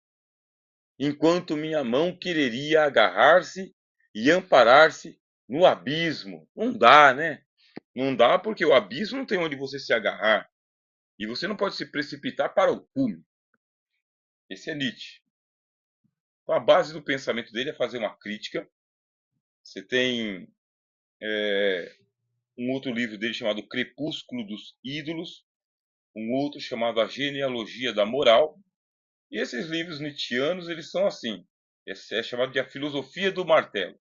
Enquanto minha mão quereria agarrar-se e amparar-se no abismo. Não dá, né? Não dá porque o abismo não tem onde você se agarrar. E você não pode se precipitar para o cume. Esse é Nietzsche. Então, a base do pensamento dele é fazer uma crítica. Você tem um outro livro dele chamado Crepúsculo dos Ídolos, um outro chamado A Genealogia da Moral. E esses livros nietzschianos, eles são assim. Esse é chamado de A Filosofia do Martelo.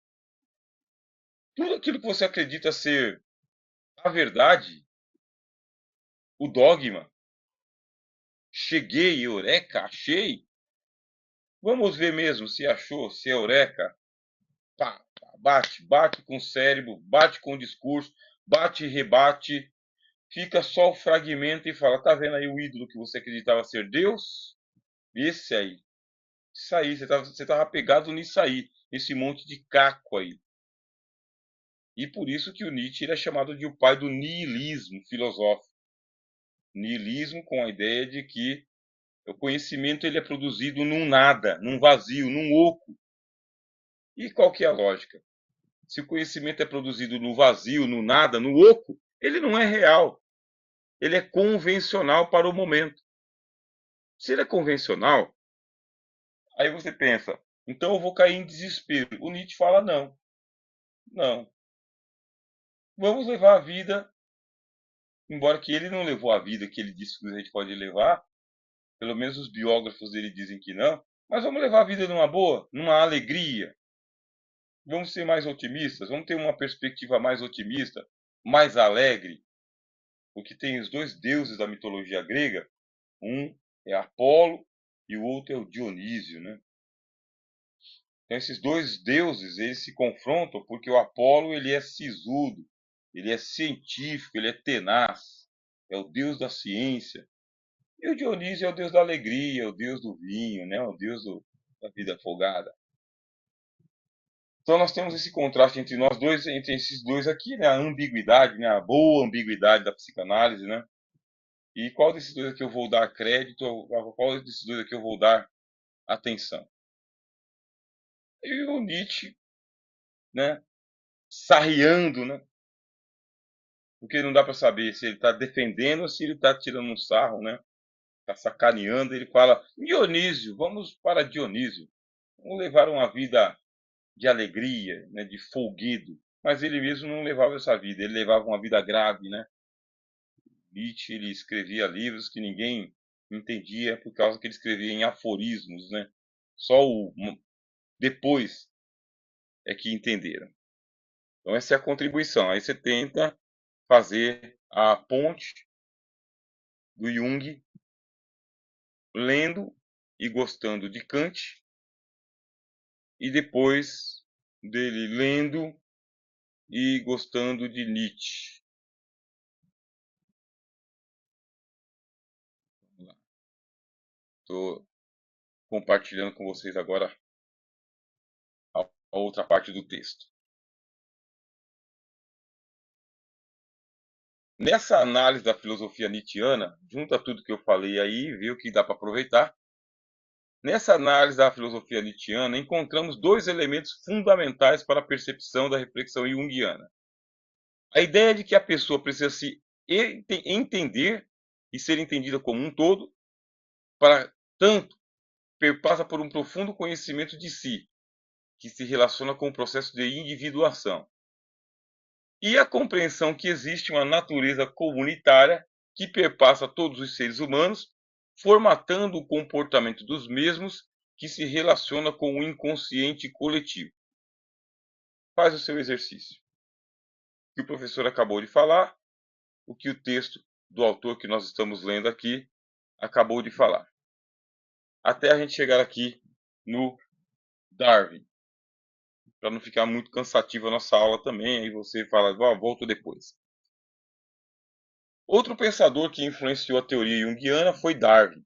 Tudo aquilo que você acredita ser a verdade, o dogma, cheguei, eureka, achei. Vamos ver mesmo se achou, se é eureka. Pá, pá, bate com o cérebro, bate com o discurso, bate e rebate. Fica só o fragmento e fala: tá vendo aí o ídolo que você acreditava ser Deus? Esse aí. Isso aí, você tava pegado nisso aí, esse monte de caco aí. E por isso que o Nietzsche ele é chamado de o pai do niilismo filosófico. Niilismo com a ideia de que o conhecimento ele é produzido num nada, num vazio, num oco. E qual que é a lógica? Se o conhecimento é produzido no vazio, no nada, no oco, ele não é real. Ele é convencional para o momento. Se ele é convencional, aí você pensa, então eu vou cair em desespero. O Nietzsche fala não. Não. Vamos levar a vida, embora que ele não levou a vida que ele disse que a gente pode levar, pelo menos os biógrafos dele dizem que não, mas vamos levar a vida numa boa, numa alegria. Vamos ser mais otimistas, vamos ter uma perspectiva mais otimista, mais alegre, porque tem os dois deuses da mitologia grega, um é Apolo e o outro é o Dionísio, né? Então esses dois deuses, eles se confrontam porque o Apolo ele é sisudo, ele é científico, ele é tenaz, é o deus da ciência. E o Dionísio é o deus da alegria, o deus do vinho, né? O deus da vida folgada. Então nós temos esse contraste entre nós dois, entre esses dois aqui, né? A ambiguidade, né? A boa ambiguidade da psicanálise, né? E qual desses dois aqui eu vou dar crédito, a qual desses dois aqui eu vou dar atenção? E o Nietzsche, né? Sarriando, né? Porque não dá para saber se ele está defendendo ou se ele está tirando um sarro, né? Está sacaneando. Ele fala: Dionísio, vamos para Dionísio. Vamos levar uma vida de alegria, né? De folguedo. Mas ele mesmo não levava essa vida, ele levava uma vida grave, né? Nietzsche ele escrevia livros que ninguém entendia por causa que ele escrevia em aforismos, né? Só depois é que entenderam. Então essa é a contribuição. Aí você tenta fazer a ponte do Jung lendo e gostando de Kant e depois dele lendo e gostando de Nietzsche. Estou compartilhando com vocês agora a outra parte do texto. Nessa análise da filosofia nietzschiana, junta tudo que eu falei aí, viu que dá para aproveitar. Nessa análise da filosofia nietzschiana, encontramos dois elementos fundamentais para a percepção da reflexão junguiana. A ideia de que a pessoa precisa se entender e ser entendida como um todo, para tanto, passa por um profundo conhecimento de si, que se relaciona com o processo de individuação. E a compreensão que existe uma natureza comunitária que perpassa todos os seres humanos, formatando o comportamento dos mesmos que se relaciona com o inconsciente coletivo. Faz o seu exercício. O que o professor acabou de falar, o que o texto do autor que nós estamos lendo aqui acabou de falar. Até a gente chegar aqui no Darwin, para não ficar muito cansativa a nossa aula também, aí você fala, volto depois. Outro pensador que influenciou a teoria junguiana foi Darwin.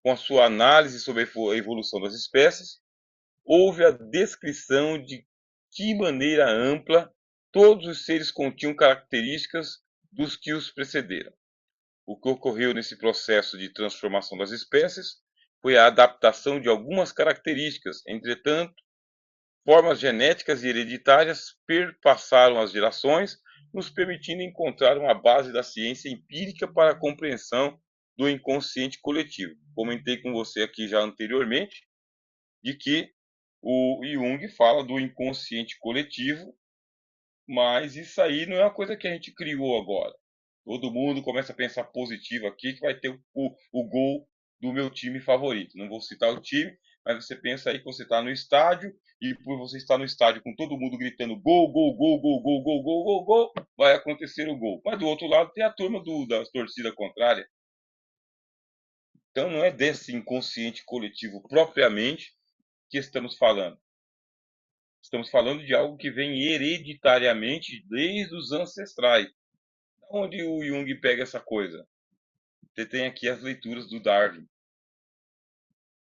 Com a sua análise sobre a evolução das espécies, houve a descrição de que maneira ampla todos os seres continham características dos que os precederam. O que ocorreu nesse processo de transformação das espécies foi a adaptação de algumas características. Entretanto, formas genéticas e hereditárias perpassaram as gerações, nos permitindo encontrar uma base da ciência empírica para a compreensão do inconsciente coletivo. Comentei com você aqui já anteriormente de que o Jung fala do inconsciente coletivo, mas isso aí não é uma coisa que a gente criou agora. Todo mundo começa a pensar positivo aqui, que vai ter o gol do meu time favorito. Não vou citar o time, mas você pensa aí que você está no estádio, e por você estar no estádio com todo mundo gritando gol, gol, gol, gol, gol, gol, gol, gol, gol, vai acontecer o gol. Mas do outro lado tem a turma da torcida contrária. Então não é desse inconsciente coletivo propriamente que estamos falando. Estamos falando de algo que vem hereditariamente desde os ancestrais. Onde o Jung pega essa coisa? Você tem aqui as leituras do Darwin,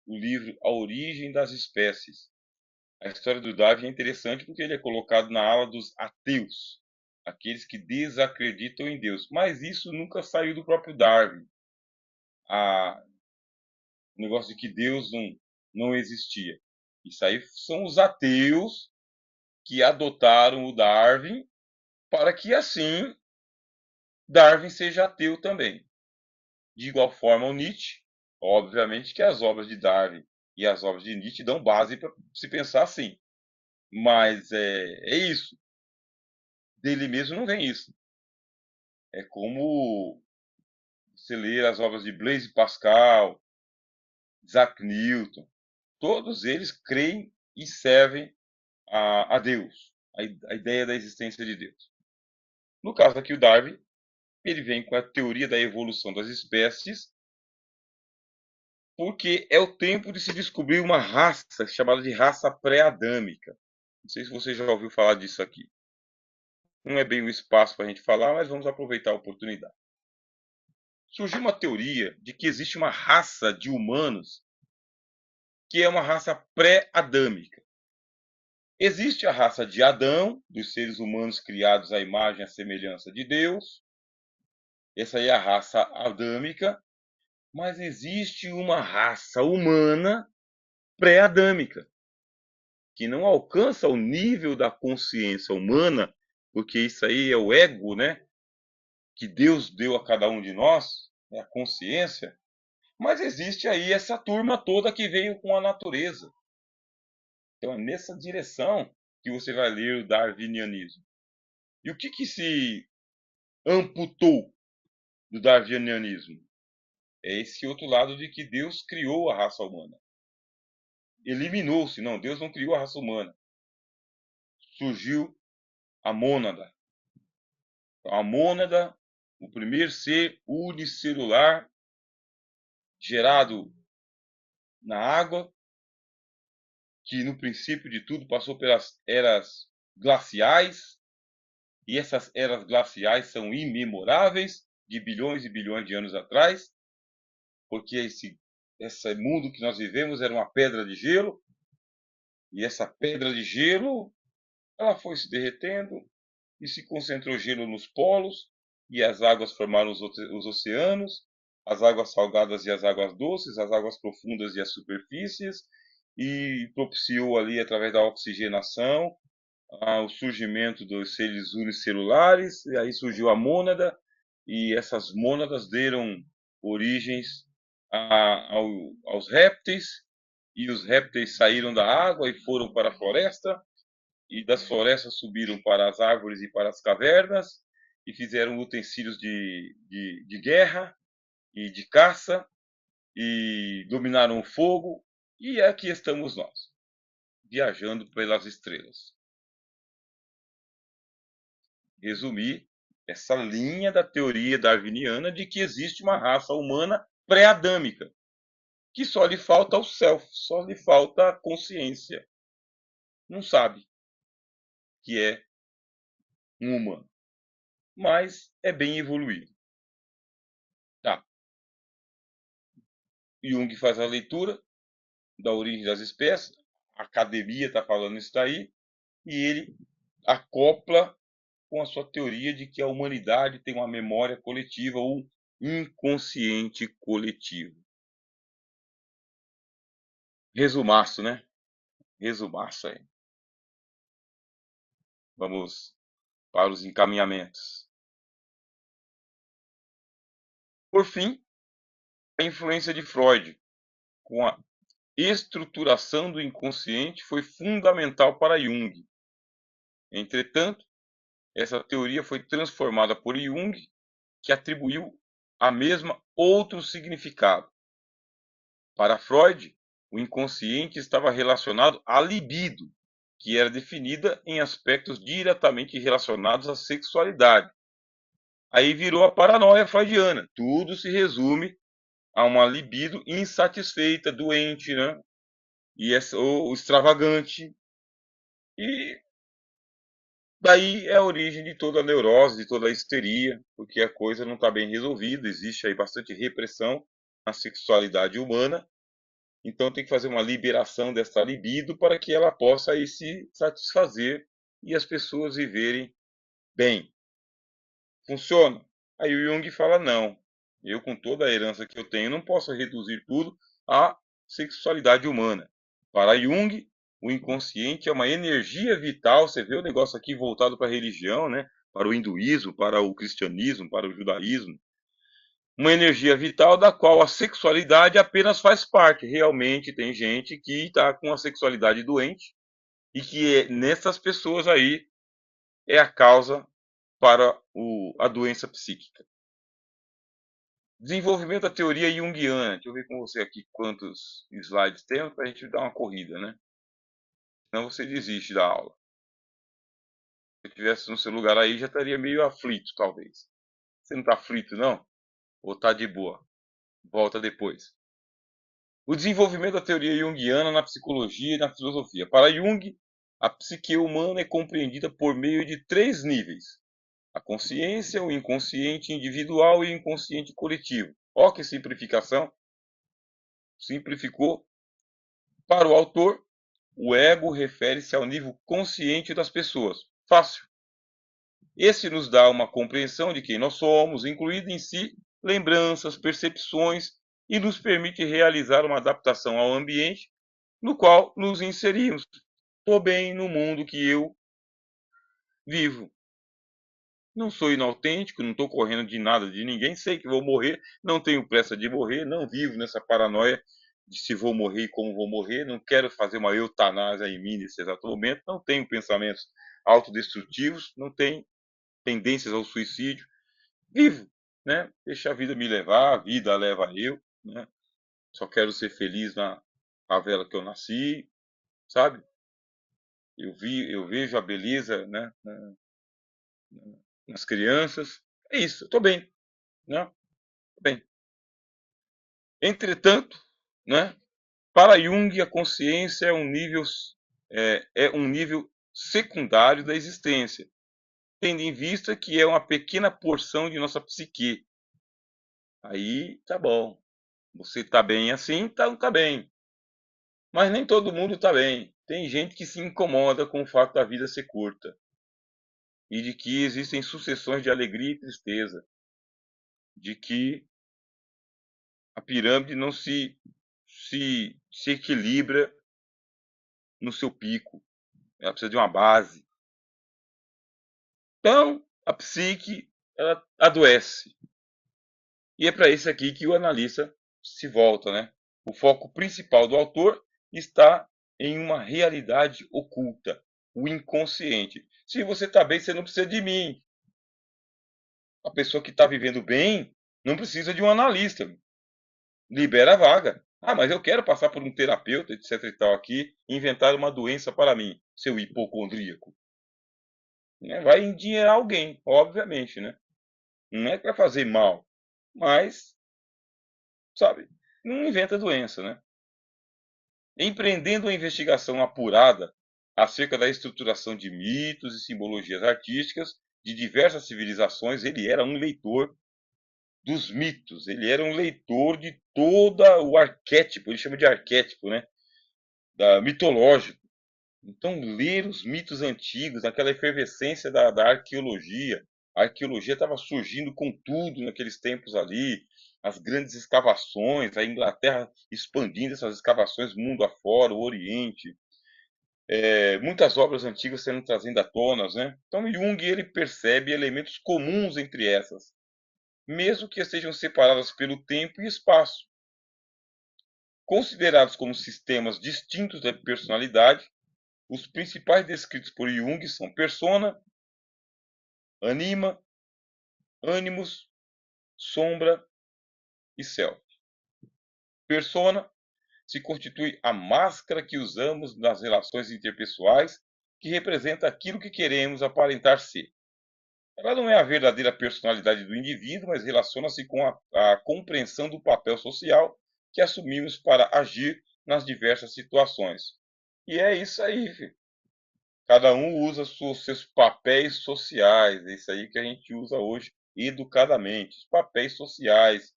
o livro A Origem das Espécies. A história do Darwin é interessante porque ele é colocado na ala dos ateus, aqueles que desacreditam em Deus. Mas isso nunca saiu do próprio Darwin. O negócio de que Deus não existia. Isso aí são os ateus que adotaram o Darwin para que assim Darwin seja ateu também. De igual forma o Nietzsche, obviamente que as obras de Darwin e as obras de Nietzsche dão base para se pensar assim. Mas é isso. Dele mesmo não vem isso. É como você ler as obras de Blaise Pascal, Isaac Newton. Todos eles creem e servem a Deus, a ideia da existência de Deus. No caso aqui, o Darwin, ele vem com a teoria da evolução das espécies, porque é o tempo de se descobrir uma raça chamada de raça pré-adâmica. Não sei se você já ouviu falar disso aqui. Não é bem o espaço para a gente falar, mas vamos aproveitar a oportunidade. Surgiu uma teoria de que existe uma raça de humanos que é uma raça pré-adâmica. Existe a raça de Adão, dos seres humanos criados à imagem e à semelhança de Deus. Essa aí é a raça adâmica. Mas existe uma raça humana pré-adâmica, que não alcança o nível da consciência humana, porque isso aí é o ego, né? Que Deus deu a cada um de nós, é a consciência. Mas existe aí essa turma toda que veio com a natureza. Então é nessa direção que você vai ler o darwinianismo. E o que se amputou do darwinianismo? É esse outro lado de que Deus criou a raça humana. Eliminou-se, não, Deus não criou a raça humana. Surgiu a mônada. A mônada, o primeiro ser unicelular gerado na água, que no princípio de tudo passou pelas eras glaciais, e essas eras glaciais são imemoráveis, de bilhões e bilhões de anos atrás, porque esse mundo que nós vivemos era uma pedra de gelo, e essa pedra de gelo ela foi se derretendo e se concentrou gelo nos polos, e as águas formaram os oceanos, as águas salgadas e as águas doces, as águas profundas e as superfícies, e propiciou ali, através da oxigenação, o surgimento dos seres unicelulares, e aí surgiu a mônada, e essas mônadas deram origens aos répteis, e os répteis saíram da água e foram para a floresta, e das florestas subiram para as árvores e para as cavernas, e fizeram utensílios de guerra e de caça, e dominaram o fogo, e aqui estamos nós, viajando pelas estrelas. Resumir essa linha da teoria darwiniana de que existe uma raça humana pré-adâmica, que só lhe falta o self, só lhe falta a consciência. Não sabe que é um humano, mas é bem evoluído. Tá. Jung faz a leitura da origem das espécies, a academia está falando isso daí, e ele acopla com a sua teoria de que a humanidade tem uma memória coletiva ou inconsciente coletivo. Resumaço, né? Resumaço aí. Vamos para os encaminhamentos. Por fim, a influência de Freud com a estruturação do inconsciente foi fundamental para Jung. Entretanto, essa teoria foi transformada por Jung, que atribuiu a mesma outro significado. Para Freud, o inconsciente estava relacionado à libido, que era definida em aspectos diretamente relacionados à sexualidade. Aí virou a paranoia freudiana. Tudo se resume a uma libido insatisfeita, doente, né? Ou extravagante. E daí é a origem de toda a neurose, de toda a histeria, porque a coisa não está bem resolvida, existe aí bastante repressão na sexualidade humana, Então tem que fazer uma liberação dessa libido para que ela possa aí se satisfazer e as pessoas viverem bem. Funciona? Aí o Jung fala: não, eu com toda a herança que eu tenho não posso reduzir tudo à sexualidade humana. Para Jung, o inconsciente é uma energia vital. Você vê o negócio aqui voltado para a religião, né? Para o hinduísmo, para o cristianismo, para o judaísmo. Uma energia vital da qual a sexualidade apenas faz parte. Realmente tem gente que está com a sexualidade doente e que nessas pessoas aí é a causa para a doença psíquica. Desenvolvimento da teoria junguiana. Deixa eu ver com você aqui quantos slides temos para a gente dar uma corrida, né? Senão você desiste da aula. Se eu estivesse no seu lugar aí, já estaria meio aflito, talvez. Você não está aflito, não? Ou está de boa? Volta depois. O desenvolvimento da teoria junguiana na psicologia e na filosofia. Para Jung, a psique humana é compreendida por meio de 3 níveis: a consciência, o inconsciente individual e o inconsciente coletivo. Ó que simplificação. Simplificou. Para o autor, o ego refere-se ao nível consciente das pessoas. Fácil. Esse nos dá uma compreensão de quem nós somos, incluindo em si lembranças, percepções, e nos permite realizar uma adaptação ao ambiente no qual nos inserimos. Estou bem no mundo que eu vivo. Não sou inautêntico, não estou correndo de nada de ninguém, sei que vou morrer, não tenho pressa de morrer, não vivo nessa paranoia de se vou morrer e como vou morrer, não quero fazer uma eutanásia em mim nesse exato momento, não tenho pensamentos autodestrutivos, não tenho tendências ao suicídio, vivo, né? Deixa a vida me levar, a vida leva eu, né? Só quero ser feliz na favela que eu nasci, sabe? Eu vejo a beleza, né, nas crianças. É isso, eu estou bem, né? Tô bem. Entretanto, né, para Jung a consciência é um nível secundário da existência, tendo em vista que é uma pequena porção de nossa psique. Aí tá bom. Você está bem assim, tá bem. Mas nem todo mundo está bem. Tem gente que se incomoda com o fato da vida ser curta e de que existem sucessões de alegria e tristeza, de que a pirâmide não se equilibra no seu pico. Ela precisa de uma base. Então, a psique ela adoece. E é para isso aqui que o analista se volta, né? O foco principal do autor está em uma realidade oculta, o inconsciente. Se você está bem, você não precisa de mim. A pessoa que está vivendo bem não precisa de um analista. Libera a vaga. Ah, mas eu quero passar por um terapeuta, etc e tal aqui, inventar uma doença para mim, seu hipocondríaco. Vai endinheirar alguém, obviamente, né? Não é para fazer mal, mas, sabe, não inventa doença, né? Empreendendo uma investigação apurada acerca da estruturação de mitos e simbologias artísticas de diversas civilizações, ele era um leitor dos mitos, ele era um leitor de todo o arquétipo, ele chama de arquétipo, né? Mitológico. Então, ler os mitos antigos, aquela efervescência da arqueologia. A arqueologia estava surgindo com tudo naqueles tempos ali, as grandes escavações, a Inglaterra expandindo essas escavações mundo afora, o Oriente, muitas obras antigas sendo trazidas à tona, né? Então, Jung ele percebe elementos comuns entre essas, mesmo que estejam separadas pelo tempo e espaço. Considerados como sistemas distintos da personalidade, os principais descritos por Jung são persona, anima, animus, sombra e self. Persona se constitui a máscara que usamos nas relações interpessoais, que representa aquilo que queremos aparentar ser. Ela não é a verdadeira personalidade do indivíduo, mas relaciona-se com a compreensão do papel social que assumimos para agir nas diversas situações. E é isso aí, filho. Cada um usa seus papéis sociais. É isso aí que a gente usa hoje educadamente. Os papéis sociais.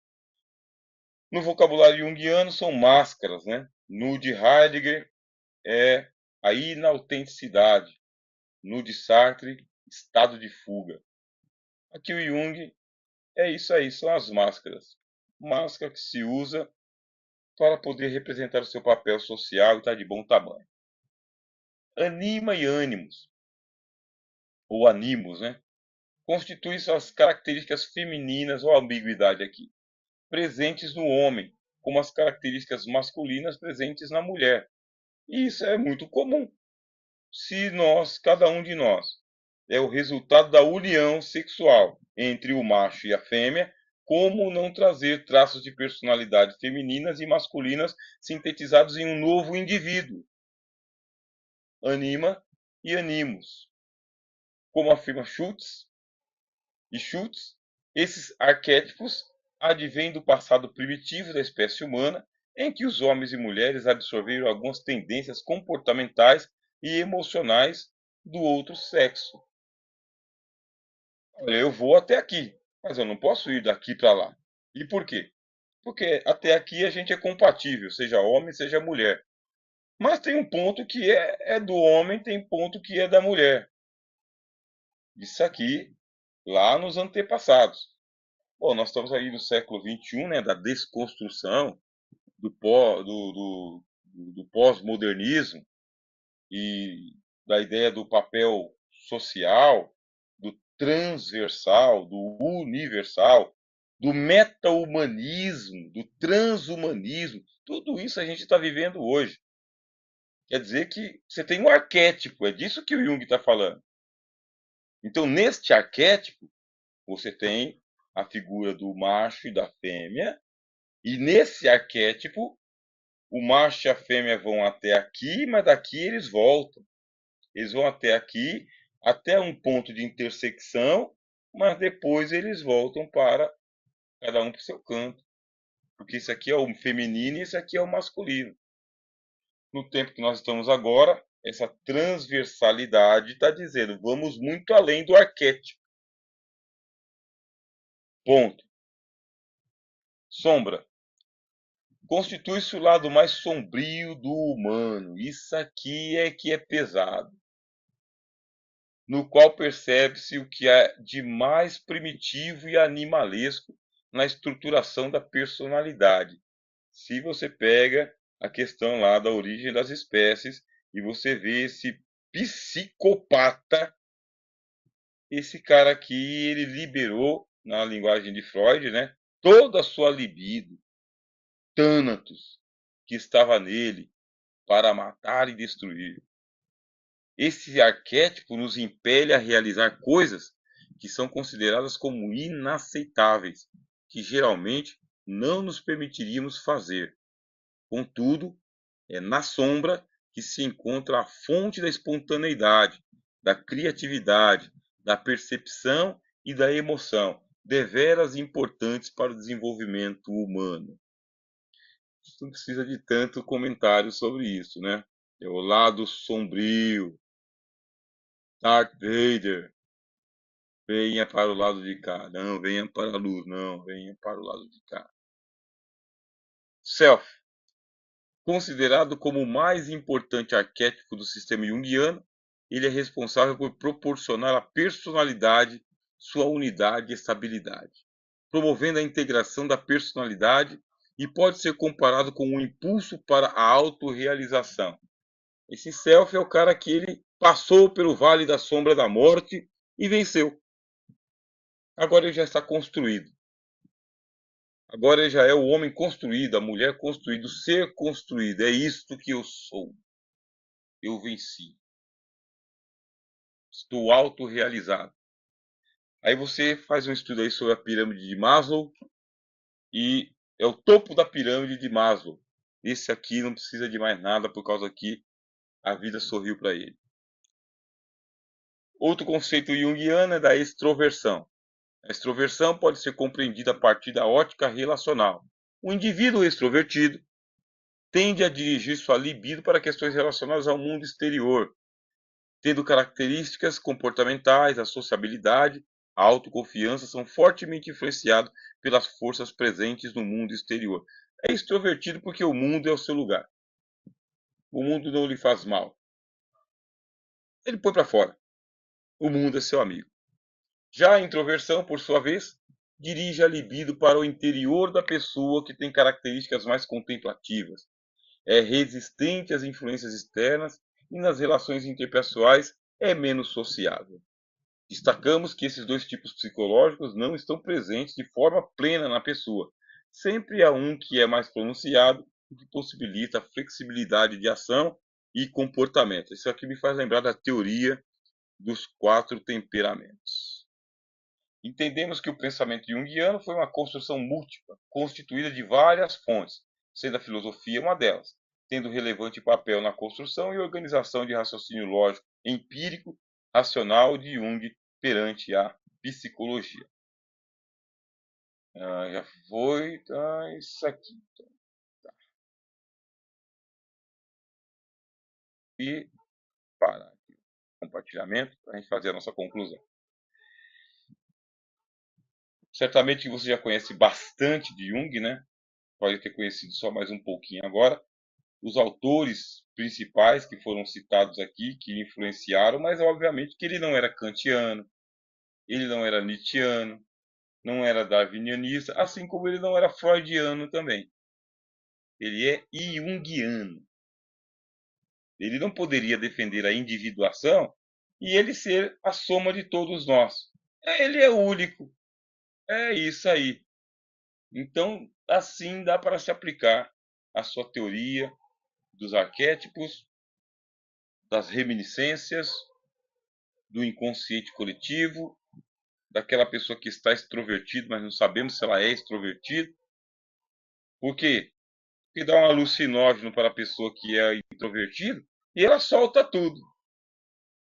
No vocabulário junguiano são máscaras, né? No de Heidegger é a inautenticidade. No de Sartre, estado de fuga. Aqui o Jung é isso aí, são as máscaras. Máscara que se usa para poder representar o seu papel social e está de bom tamanho. Anima e ânimos, ou animos, né? Constituem as características femininas ou ambiguidade aqui, presentes no homem, como as características masculinas presentes na mulher. E isso é muito comum. Se nós, cada um de nós, é o resultado da união sexual entre o macho e a fêmea, como não trazer traços de personalidade femininas e masculinas sintetizados em um novo indivíduo? Anima e animus. Como afirma Schultz, esses arquétipos advêm do passado primitivo da espécie humana, em que os homens e mulheres absorveram algumas tendências comportamentais e emocionais do outro sexo. Olha, eu vou até aqui, mas eu não posso ir daqui para lá. E por quê? Porque até aqui a gente é compatível, seja homem, seja mulher. Mas tem um ponto que é do homem, tem ponto que é da mulher. Isso aqui lá nos antepassados. Bom, nós estamos aí no século XXI, né, da desconstrução, do pós-modernismo e da ideia do papel social, do transversal, do universal, do meta-humanismo, do transhumanismo. Tudo isso a gente está vivendo hoje. Quer dizer que você tem um arquétipo, é disso que o Jung está falando. Então, neste arquétipo, você tem a figura do macho e da fêmea, e nesse arquétipo, o macho e a fêmea vão até aqui, mas daqui eles voltam. Eles vão até aqui, até um ponto de intersecção, mas depois eles voltam para cada um para o seu canto. Porque isso aqui é o feminino e isso aqui é o masculino. No tempo que nós estamos agora, essa transversalidade está dizendo, vamos muito além do arquétipo. Ponto. Sombra. Constitui-se o lado mais sombrio do humano. Isso aqui é que é pesado. No qual percebe-se o que há de mais primitivo e animalesco na estruturação da personalidade. Se você pega a questão lá da origem das espécies e você vê esse psicopata, esse cara aqui, ele liberou, na linguagem de Freud, né, toda a sua libido, Thanatos, que estava nele para matar e destruir. Esse arquétipo nos impele a realizar coisas que são consideradas como inaceitáveis, que geralmente não nos permitiríamos fazer. Contudo, é na sombra que se encontra a fonte da espontaneidade, da criatividade, da percepção e da emoção, deveras importantes para o desenvolvimento humano. Não precisa de tanto comentário sobre isso, né? É o lado sombrio, Darth Vader, venha para o lado de cá. Não, venha para a luz. Não, venha para o lado de cá. Self. Considerado como o mais importante arquétipo do sistema junguiano, ele é responsável por proporcionar à personalidade sua unidade e estabilidade, promovendo a integração da personalidade e pode ser comparado com um impulso para a autorrealização. Esse self é o cara que ele passou pelo vale da sombra da morte e venceu. Agora ele já está construído. Agora ele já é o homem construído, a mulher construída, o ser construído. É isto que eu sou. Eu venci. Estou autorrealizado. Aí você faz um estudo aí sobre a pirâmide de Maslow e é o topo da pirâmide de Maslow. Esse aqui não precisa de mais nada por causa que a vida sorriu para ele. Outro conceito junguiano é da extroversão. A extroversão pode ser compreendida a partir da ótica relacional. O indivíduo extrovertido tende a dirigir sua libido para questões relacionadas ao mundo exterior, tendo características comportamentais, a sociabilidade, a autoconfiança são fortemente influenciados pelas forças presentes no mundo exterior. É extrovertido porque o mundo é o seu lugar. O mundo não lhe faz mal. Ele põe para fora. O mundo é seu amigo. Já a introversão, por sua vez, dirige a libido para o interior da pessoa, que tem características mais contemplativas. É resistente às influências externas e nas relações interpessoais é menos sociável. Destacamos que esses dois tipos psicológicos não estão presentes de forma plena na pessoa. Sempre há um que é mais pronunciado, o que possibilita a flexibilidade de ação e comportamento. Isso aqui me faz lembrar da teoria dos 4 temperamentos. Entendemos que o pensamento junguiano foi uma construção múltipla, constituída de várias fontes, sendo a filosofia uma delas, tendo relevante papel na construção e organização de raciocínio lógico empírico racional de Jung perante a psicologia. Já foi, tá, isso aqui. Tá. E parar aqui o compartilhamento para a gente fazer a nossa conclusão. Certamente você já conhece bastante de Jung, né? Pode ter conhecido só mais um pouquinho agora. Os autores principais que foram citados aqui, que influenciaram, mas obviamente que ele não era kantiano, ele não era nietzschiano, não era darwinianista, assim como ele não era freudiano também. Ele é junguiano. Ele não poderia defender a individuação e ele ser a soma de todos nós. Ele é único. É isso aí. Então, assim dá para se aplicar a sua teoria dos arquétipos, das reminiscências, do inconsciente coletivo, daquela pessoa que está extrovertida, mas não sabemos se ela é extrovertida. Por quê? Porque dá um alucinógeno para a pessoa que é introvertida e ela solta tudo.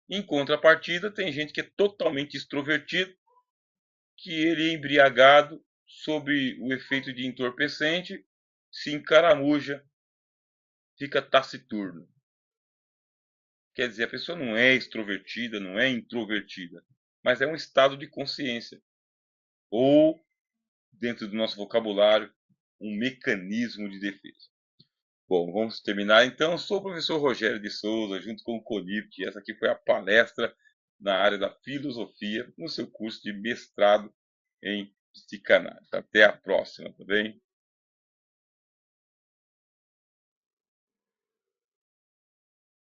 Em contrapartida, tem gente que é totalmente extrovertido, que ele é embriagado sob o efeito de entorpecente, se encaramuja, fica taciturno. Quer dizer, a pessoa não é extrovertida, não é introvertida, mas é um estado de consciência. Ou, dentro do nosso vocabulário, um mecanismo de defesa. Bom, vamos terminar então. Sou o professor Rogério de Souza, junto com o CONIPT. Essa aqui foi a palestra na área da filosofia, no seu curso de mestrado em psicanálise. Até a próxima, tá bem?